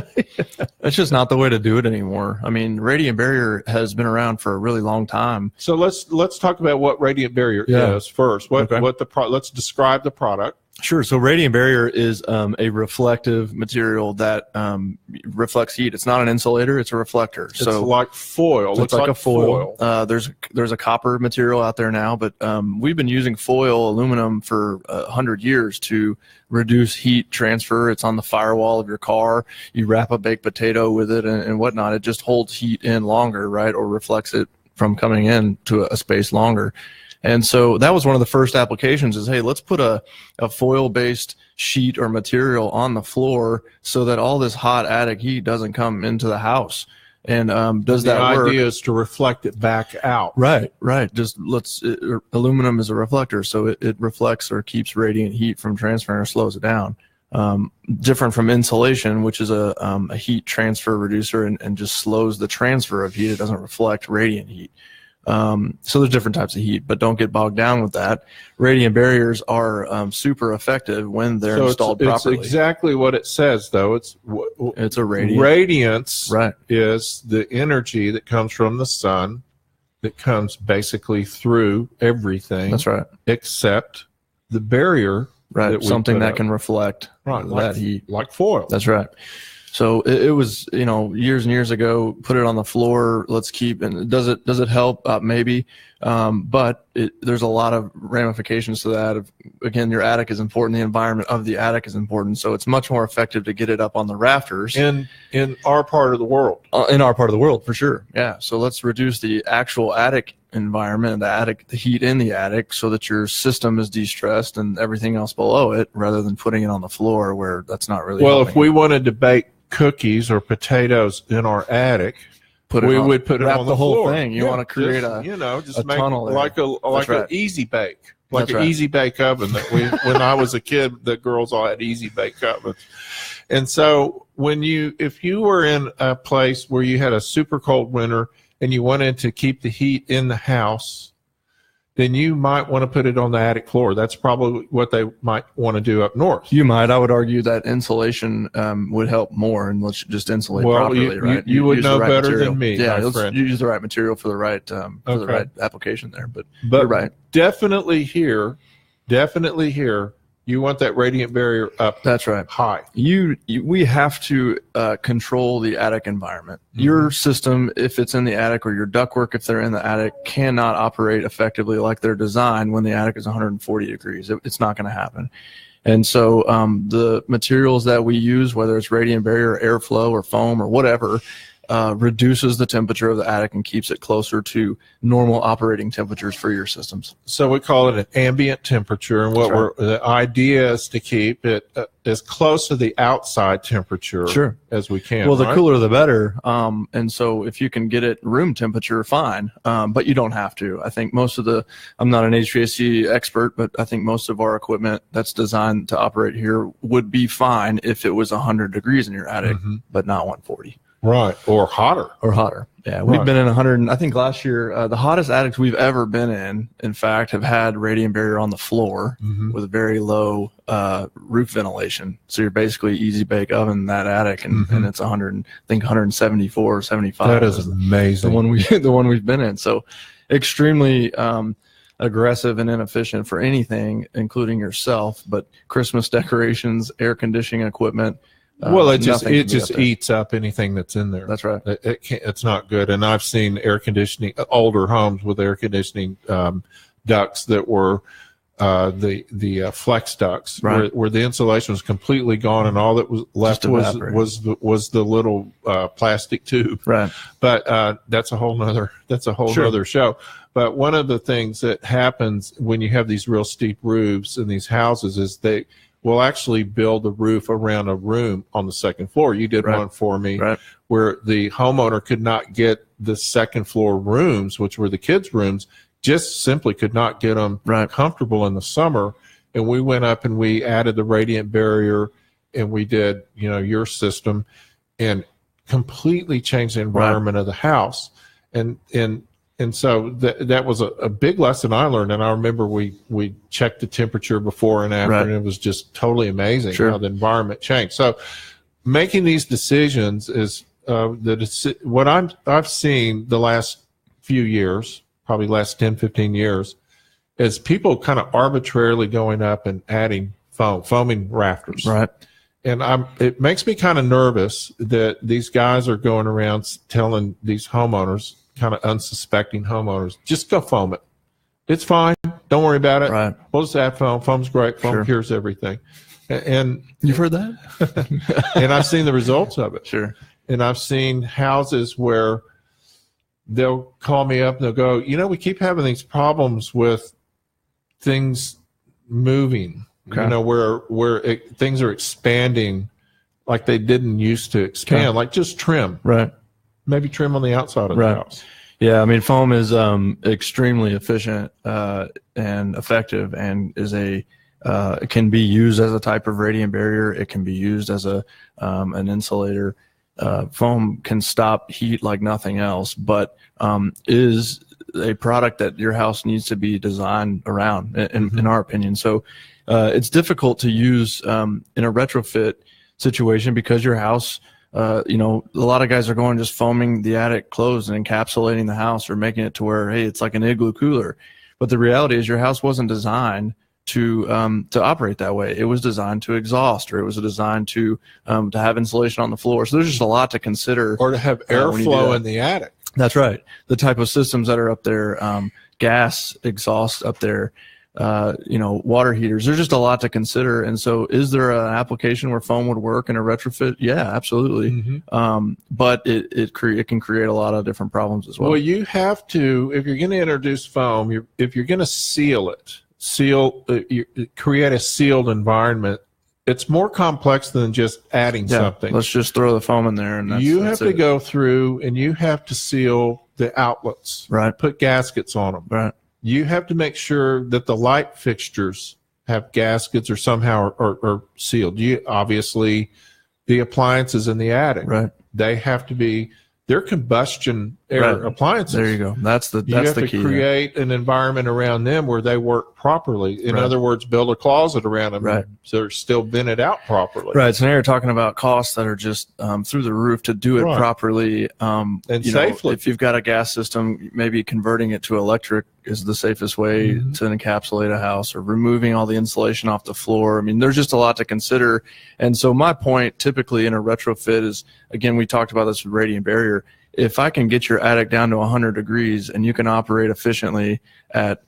That's just not the way to do it anymore. I mean, radiant barrier has been around for a really long time. So let's talk about what radiant barrier is first. Let's describe the product. Sure. So radiant barrier is a reflective material that reflects heat. It's not an insulator; it's a reflector. It's like foil. So it's like a foil. There's a copper material out there now, but we've been using foil aluminum for 100 years to reduce heat transfer. It's on the firewall of your car. You wrap a baked potato with it and whatnot. It just holds heat in longer, right, or reflects it from coming in to a space longer. And so that was one of the first applications is, hey, let's put a foil-based sheet or material on the floor so that all this hot attic heat doesn't come into the house. And does that work? The idea is to reflect it back out. Right. Just aluminum is a reflector, so it reflects or keeps radiant heat from transferring or slows it down. Different from insulation, which is a heat transfer reducer and just slows the transfer of heat. It doesn't reflect radiant heat. So there's different types of heat, but don't get bogged down with that. Radiant barriers are super effective when they're installed properly. It's exactly what it says, though. It's a radiant. Radiance right. is the energy that comes from the sun that comes basically through everything. That's right. Except the barrier. Right. Something that can reflect that heat. Like foil. That's right. So it was, years and years ago, put it on the floor. Let's keep, and does it help? Maybe. But there's a lot of ramifications to that. Again, your attic is important. The environment of the attic is important. So it's much more effective to get it up on the rafters. In our part of the world. In our part of the world, for sure. Yeah. So let's reduce the actual attic environment, the heat in the attic, so that your system is de-stressed and everything else below it, rather than putting it on the floor where that's not really Well, helping. If we wanted to bake cookies or potatoes in our attic, put it we on, would put it wrap on the whole floor. thing. You want to create just a make tunnel there. like an easy bake, like That's an right. easy bake oven that we when I was a kid, the girls all had easy bake ovens. And so if you were in a place where you had a super cold winter and you wanted to keep the heat in the house, then you might want to put it on the attic floor. That's probably what they might want to do up north. You might. I would argue that insulation would help more, and let's just insulate properly, right? You would use know the right better material. than me, Yeah, my let's friend. use the right material for the right the right application there. But you're right. Definitely here, you want that radiant barrier up. That's right. High. We have to control the attic environment. Your system, if it's in the attic, or your ductwork, if they're in the attic, cannot operate effectively like they're designed when the attic is 140 degrees. It's not going to happen. And so the materials that we use, whether it's radiant barrier, airflow, or foam, or whatever, reduces the temperature of the attic and keeps it closer to normal operating temperatures for your systems. So we call it an ambient temperature, and the idea is to keep it as close to the outside temperature as we can. Well, the right? cooler the better. And so if you can get it room temperature, fine. But you don't have to. I think I'm not an HVAC expert, but I think most of our equipment that's designed to operate here would be fine if it was 100 degrees in your attic, but not 140. Right. Or hotter. Yeah. We've been in 100. I think last year, the hottest attics we've ever been in fact, have had radiant barrier on the floor with very low roof ventilation. So you're basically easy bake oven in that attic, and it's 174 or 75. That is amazing. The one we've been in. So extremely aggressive and inefficient for anything, including yourself, but Christmas decorations, air conditioning equipment. Well, it just eats up anything that's in there. That's right. It's not good. And I've seen air conditioning, older homes with air conditioning ducts that were the flex ducts, where the insulation was completely gone, and all that was left was the little plastic tube. Right. But that's a whole nother other show. But one of the things that happens when you have these real steep roofs in these houses is they will actually build the roof around a room on the second floor. You did one for me where the homeowner could not get the second floor rooms, which were the kids' rooms, just simply could not get them comfortable in the summer. And we went up and we added the radiant barrier, and we did, your system, and completely changed the environment of the house. And so that was a big lesson I learned. And I remember we checked the temperature before and after, and it was just totally amazing how the environment changed. So making these decisions is what I've seen the last few years, probably last 10, 15 years, is people kind of arbitrarily going up and adding foaming rafters. Right. And it makes me kind of nervous that these guys are going around telling these homeowners, kind of unsuspecting homeowners, just go foam it. It's fine. Don't worry about it. Right. We'll just add foam. Foam's great. Foam cures everything. And you've heard that? And I've seen the results of it. Sure. And I've seen houses where they'll call me up and they'll go, we keep having these problems with things moving, where things are expanding like they didn't used to expand, like just trim. Right. Maybe trim on the outside of the house. Yeah, I mean, foam is extremely efficient and effective, and it can be used as a type of radiant barrier. It can be used as an insulator. Foam can stop heat like nothing else, but is a product that your house needs to be designed around, in our opinion. So it's difficult to use in a retrofit situation because your house. A lot of guys are going just foaming the attic closed and encapsulating the house, or making it to where, hey, it's like an igloo cooler. But the reality is your house wasn't designed to operate that way. It was designed to exhaust, or it was designed to have insulation on the floor. So there's just a lot to consider. Or to have airflow in the attic. That's right. The type of systems that are up there, gas exhaust up there, water heaters. There's just a lot to consider. And so is there an application where foam would work in a retrofit? Yeah, absolutely. But it can create a lot of different problems as well. Well, you have to, if you're going to introduce foam, if you're going to seal it, create a sealed environment, it's more complex than just adding something. Let's just throw the foam in there, and you have to go through and you have to seal the outlets. Right. Put gaskets on them. Right. You have to make sure that the light fixtures have gaskets or somehow are sealed. You obviously, the appliances in the attic, right? They have to be. They're combustion air appliances. There you go. That's the key. You have to create an environment around them where they work properly. In other words, build a closet around them so they're still vented out properly. Right. So now you're talking about costs that are just through the roof to do it properly and safely. If you've got a gas system, maybe converting it to electric is the safest way to encapsulate a house, or removing all the insulation off the floor. I mean, there's just a lot to consider. And so my point typically in a retrofit is, again, we talked about this with radiant barrier. If I can get your attic down to 100 degrees and you can operate efficiently at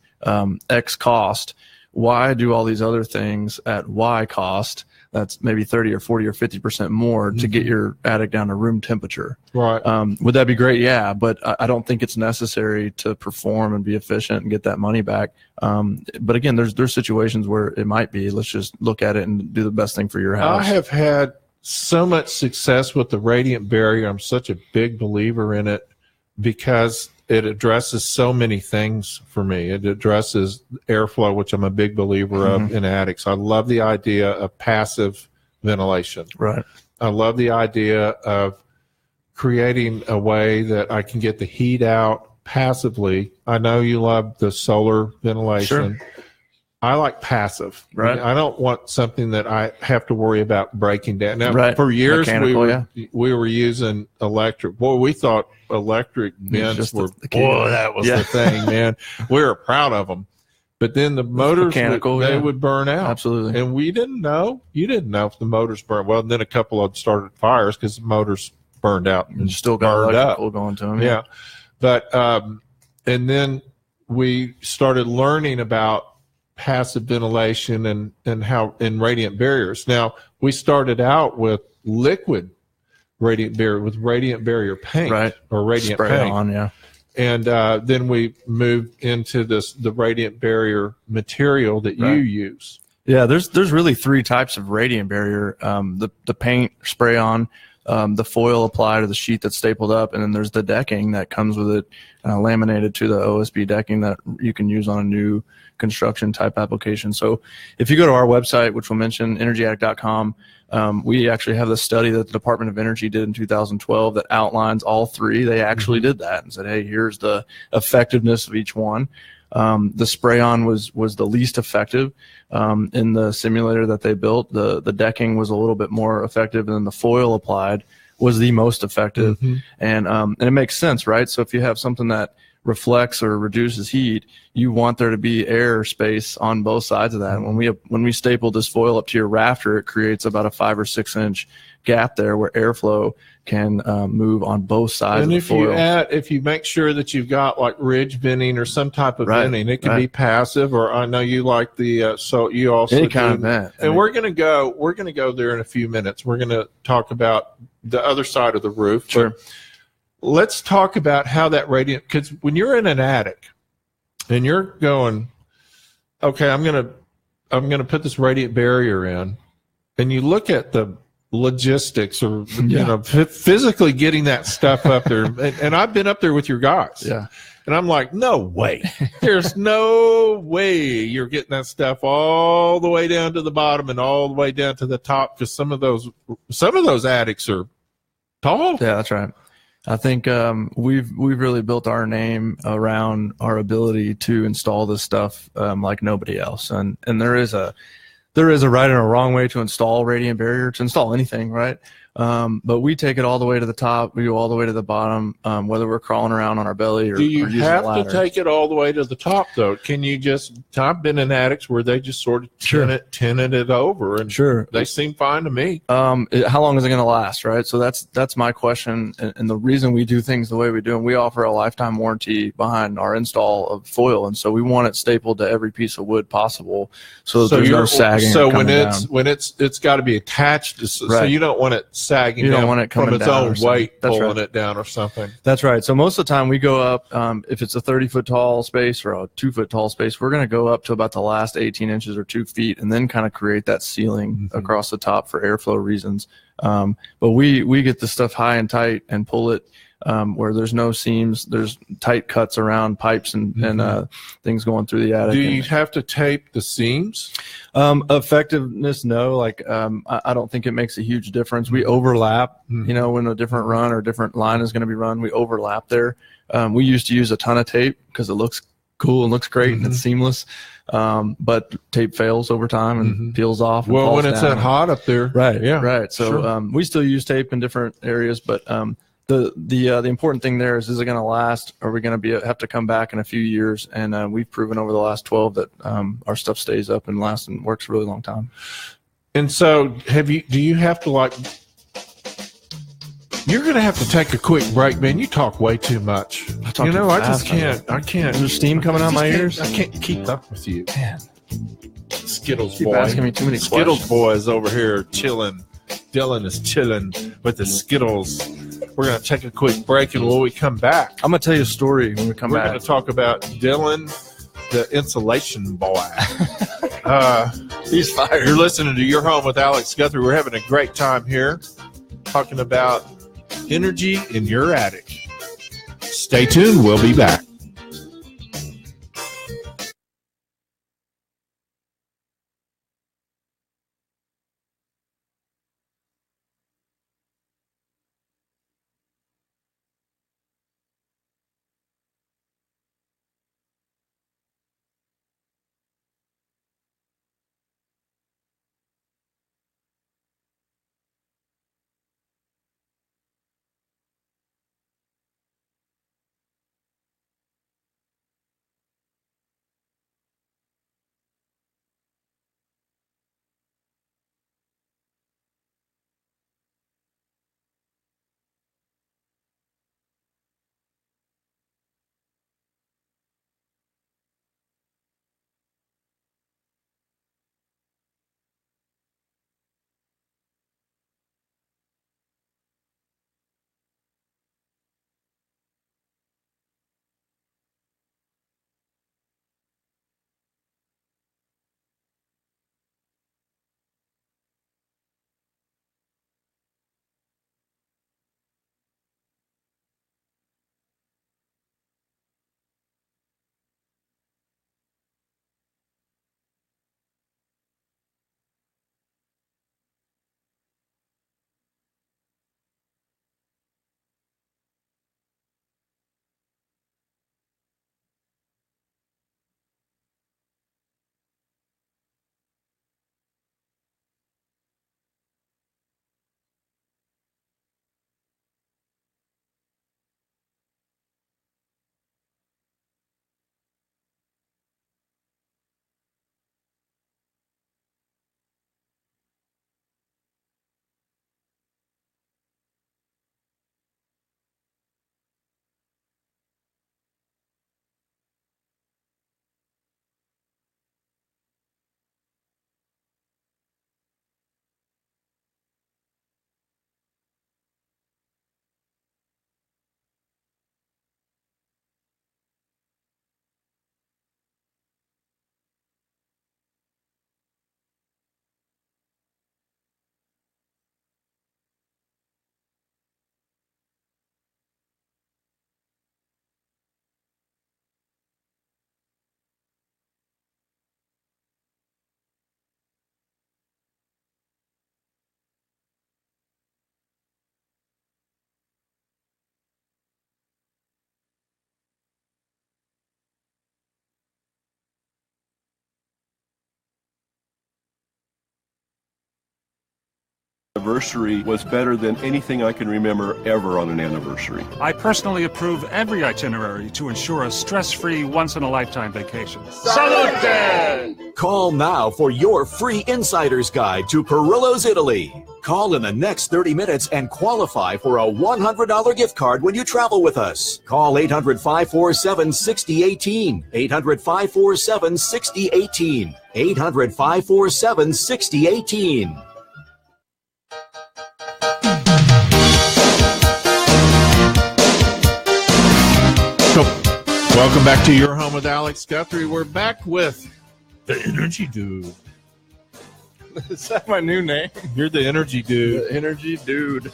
X cost, why do all these other things at Y cost? That's maybe 30 or 40 or 50% more to get your attic down to room temperature. Right. Would that be great? Yeah, but I don't think it's necessary to perform and be efficient and get that money back. But again, there's situations where it might be. Let's just look at it and do the best thing for your house. I have had so much success with the radiant barrier. I'm such a big believer in it because it addresses so many things for me. It addresses airflow, which I'm a big believer of in attics. I love the idea of passive ventilation. Right. I love the idea of creating a way that I can get the heat out passively. I know you love the solar ventilation. Sure. I like passive. Right. I don't want something that I have to worry about breaking down. Now, for years we were using electric. Boy, we thought electric vents were. Boy, that was the thing, man. We were proud of them. But then the motors, they would burn out. Absolutely. And we didn't know. You didn't know if the motors burned. Well, then a couple of started fires because the motors burned out and still got electrical going to them. Yeah. But and then we started learning about passive ventilation and how in radiant barriers. Now, we started out with liquid radiant barrier with radiant barrier paint or radiant spray paint. On, And then we moved into the radiant barrier material that you use. Yeah, there's really three types of radiant barrier. The paint spray on, the foil applied to the sheet that's stapled up, and then there's the decking that comes with it, laminated to the OSB decking that you can use on a new construction type application. So if you go to our website, which we'll mention, energyattic.com, we actually have the study that the Department of Energy did in 2012 that outlines all three. They actually did that and said, hey, here's the effectiveness of each one. The spray-on was the least effective in the simulator that they built. The decking was a little bit more effective, and then the foil applied was the most effective. And it makes sense, right? So if you have something that reflects or reduces heat, you want there to be air space on both sides of that. And when we staple this foil up to your rafter, it creates about a 5 or 6 inch gap there where airflow can move on both sides of the foil. If you make sure that you've got like ridge venting or some type of venting, it can be passive, or I know you like the so you also any kind of vent. And we're gonna go there in a few minutes. We're gonna talk about the other side of the roof. Sure. Let's talk about how that radiant, because when you're in an attic and you're going, okay, I'm gonna put this radiant barrier in, and you look at the logistics or physically getting that stuff up there, and I've been up there with your guys, and I'm like, no way, there's no way you're getting that stuff all the way down to the bottom and all the way down to the top, because some of those attics are tall. Yeah, that's right. I think we've really built our name around our ability to install this stuff like nobody else, and there is a right and a wrong way to install radiant barrier, to install anything, right? But we take it all the way to the top. We go all the way to the bottom, whether we're crawling around on our belly or do you using have a ladder. to take it all the way to the top, though? Can you just? I've been in attics where they just sort of tinted it over, and they seem fine to me. How long is it going to last, right? So that's my question, and the reason we do things the way we do, and we offer a lifetime warranty behind our install of foil, and so we want it stapled to every piece of wood possible, so there's no sagging. So when it's got to be attached, so you don't want it sagging. You don't down want it coming from its down own or something. weight, That's pulling right. it down or something. That's right. So most of the time we go up, if it's a 30-foot tall space or a 2-foot tall space, we're going to go up to about the last 18 inches or 2 feet and then kind of create that ceiling across the top for airflow reasons. But we get the stuff high and tight and pull it where there's no seams, there's tight cuts around pipes and things going through the attic. Do you have to tape the seams? Effectiveness, no. Like I don't think it makes a huge difference. We overlap, you know, when a different run or different line is going to be run, we overlap there. We used to use a ton of tape because it looks cool and looks great and it's seamless. But tape fails over time and peels off. And Well, falls when it's down. that hot up there. Right. Yeah. Right. So Sure. we still use tape in different areas, but the important thing there is it going to last? Are we going to have to come back in a few years? And we've proven over the last 12 that our stuff stays up and lasts and works a really long time. And so do you have to like, you're going to have to take a quick break, man. You talk way too much. talk You know, too I just fast, can't. I can't. There's steam coming out my ears. I can't keep up with you. Man. Skittles Keep boy. asking me too many Skittles questions. boy is over here chilling. Dylan is chilling with the Skittles. We're going to take a quick break, and when we come back, I'm going to tell you a story when we come we're back. going to talk about Dylan, the insulation boy. He's fired. You're listening to Your Home with Alex Guthrie. We're having a great time here talking about energy in your attic. Stay tuned. We'll be back. Anniversary was better than anything I can remember ever on an anniversary. I personally approve every itinerary to ensure a stress-free, once-in-a-lifetime vacation. Salute! Call now for your free insider's guide to Perillo's Italy. Call in the next 30 minutes and qualify for a $100 gift card when you travel with us. Call 800-547-6018. 800-547-6018. 800-547-6018. Welcome back to Your Home with Alex Guthrie. We're back with the Energy Dude. Is that my new name? You're the Energy Dude. The Energy Dude.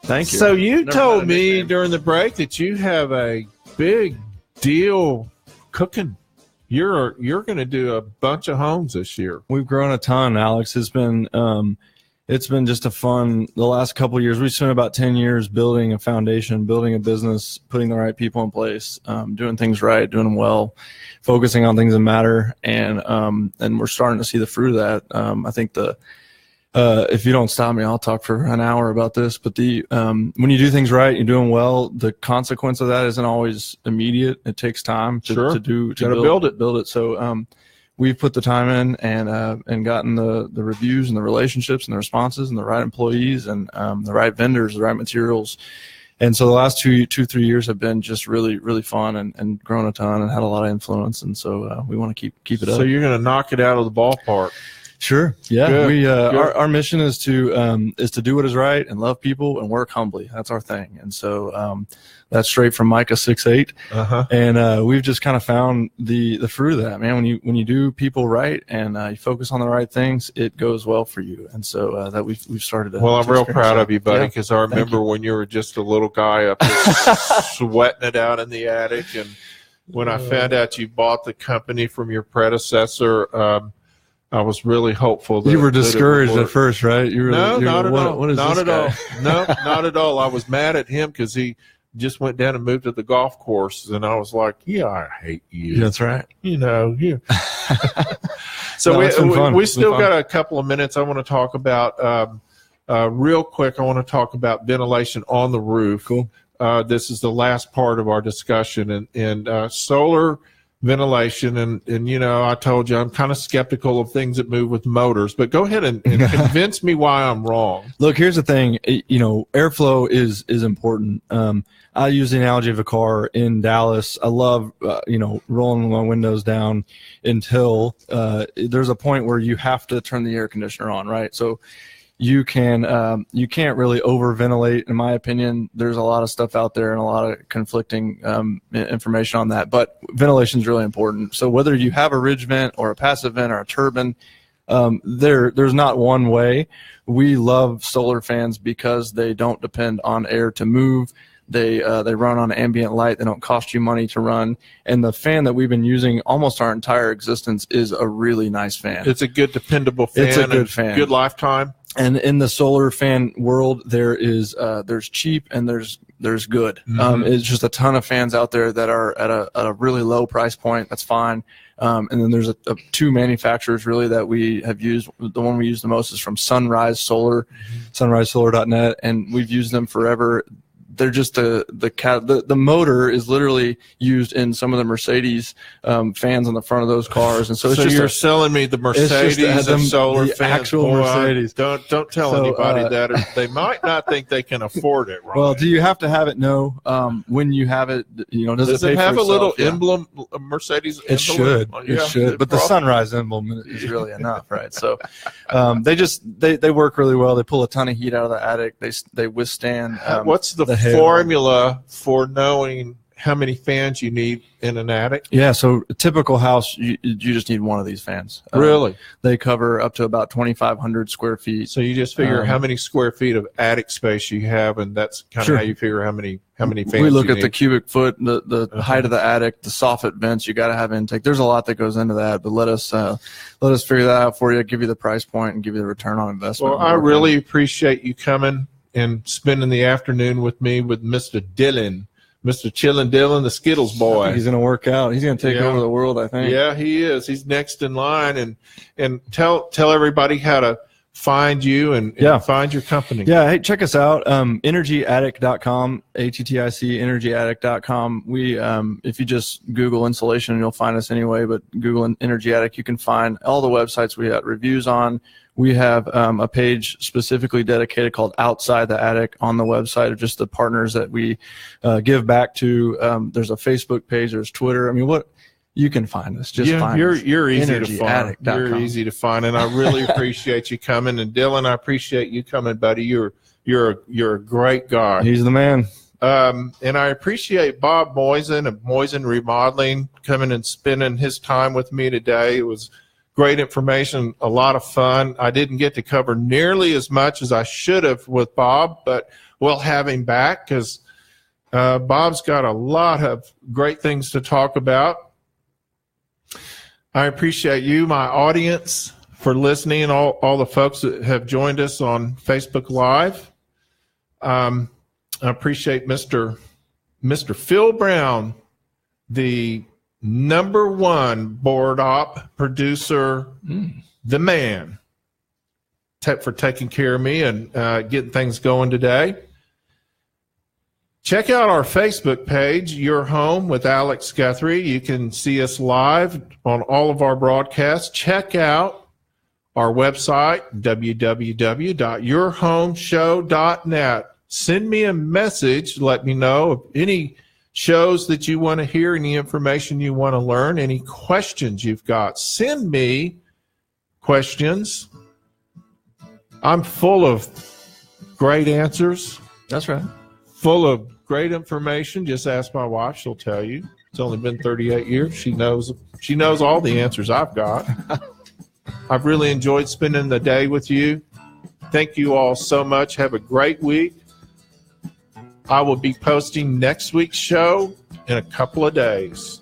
Thank you. So you Never told had a me nickname. during the break that you have a big deal cooking. You're going to do a bunch of homes this year. We've grown a ton, Alex. It's been just a fun, the last couple of years. We spent about 10 years building a foundation, building a business, putting the right people in place, doing things right, doing them well, focusing on things that matter. And we're starting to see the fruit of that. I think if you don't stop me, I'll talk for an hour about this, but when you do things right, you're doing well, the consequence of that isn't always immediate. It takes time to build it. So, we've put the time in and gotten the reviews and the relationships and the responses and the right employees and the right vendors, the right materials. And so the last 2-3 years have been just really, really fun and grown a ton and had a lot of influence. And so we want to keep it up. So you're going to knock it out of the ballpark. Sure. Yeah. Good. Our mission is to do what is right and love people and work humbly. That's our thing. And so that's straight from Micah 6:8. And we've just kind of found the fruit of that, man. When you do people right and you focus on the right things, it goes well for you. And so that we've started. Well, I'm real proud of you, buddy, because I remember when you were just a little guy up there sweating it out in the attic, and when I found out you bought the company from your predecessor. I was really hopeful that you were discouraged at first, right? Not at all. What is not this at guy? all. No, not at all. I was mad at him because he just went down and moved to the golf course, and I was like, "Yeah, I hate you." That's right. You know, you. So No, we still got a couple of minutes. I want to talk about real quick. I want to talk about ventilation on the roof. Cool. This is the last part of our discussion, and solar ventilation, and you know, I told you I'm kind of skeptical of things that move with motors, but go ahead and convince me why I'm wrong. Look, here's the thing, airflow is important. I use the analogy of a car in Dallas. I love rolling my windows down until there's a point where you have to turn the air conditioner on, right? So you can't really over ventilate, in my opinion. There's a lot of stuff out there and a lot of conflicting information on that, but ventilation is really important. So whether you have a ridge vent or a passive vent or a turbine, there's not one way. We love solar fans because they don't depend on air to move. They run on ambient light. They don't cost you money to run. And the fan that we've been using almost our entire existence is a really nice fan. It's a good, dependable fan. It's a good fan. Good lifetime. And in the solar fan world, there's cheap and there's good. Mm-hmm. It's just a ton of fans out there that are at a really low price point. That's fine. And then there's two manufacturers really that we have used. The one we use the most is from Sunrise Solar, sunrisesolar.net, and we've used them forever. They're just the motor is literally used in some of the Mercedes fans on the front of those cars, and so it's you're selling me the Mercedes of solar fans. Actual Mercedes. Don't tell anybody that, or they might not think they can afford it. Right? Well, do you have to have it? No. When you have it, does it have for a little itself? emblem, a Mercedes? It should. It should. But the Sunrise emblem is really enough, right? So they work really well. They pull a ton of heat out of the attic. They withstand. What's the formula for knowing how many fans you need in an attic? Yeah, so a typical house, you just need one of these fans. Really? They cover up to about 2,500 square feet. So you just figure how many square feet of attic space you have, and that's kind of how you figure how many fans we look you at need. the cubic foot, the height of the attic, the soffit vents. You got to have intake. There's a lot that goes into that, but let us figure that out for you. Give you the price point and give you the return on investment. Well, I really appreciate you coming and spending the afternoon with me with Mr. Dillon. Mr. Chillin' Dillon, the Skittles boy. He's going to work out. He's going to take over the world, I think. Yeah, he is. He's next in line. And tell everybody how to find you and find your company. Yeah, hey, check us out. Energyattic.com, ATTIC, energyattic.com. We, if you just Google insulation, you'll find us anyway, but Google Energy Attic, you can find all the websites we got reviews on. We have a page specifically dedicated called Outside the Attic on the website of just the partners that we give back to. There's a Facebook page. There's Twitter. I mean, what you can find us. Just find us. You're easy to find. You're easy to find, and I really appreciate you coming. And Dylan, I appreciate you coming, buddy. You're a great guy. He's the man. And I appreciate Bob Moisen of Moisen Remodeling coming and spending his time with me today. It was great information, a lot of fun. I didn't get to cover nearly as much as I should have with Bob, but we'll have him back because Bob's got a lot of great things to talk about. I appreciate you, my audience, for listening, all the folks that have joined us on Facebook Live. I appreciate Mr. Phil Brown, the #1 board op producer, the man, for taking care of me and getting things going today. Check out our Facebook page, Your Home with Alex Guthrie. You can see us live on all of our broadcasts. Check out our website, www.yourhomeshow.net. Send me a message. Let me know of any shows that you want to hear, any information you want to learn, any questions you've got. Send me questions. I'm full of great answers. That's right. Full of great information. Just ask my wife. She'll tell you. It's only been 38 years. She knows all the answers I've got. I've really enjoyed spending the day with you. Thank you all so much. Have a great week. I will be posting next week's show in a couple of days.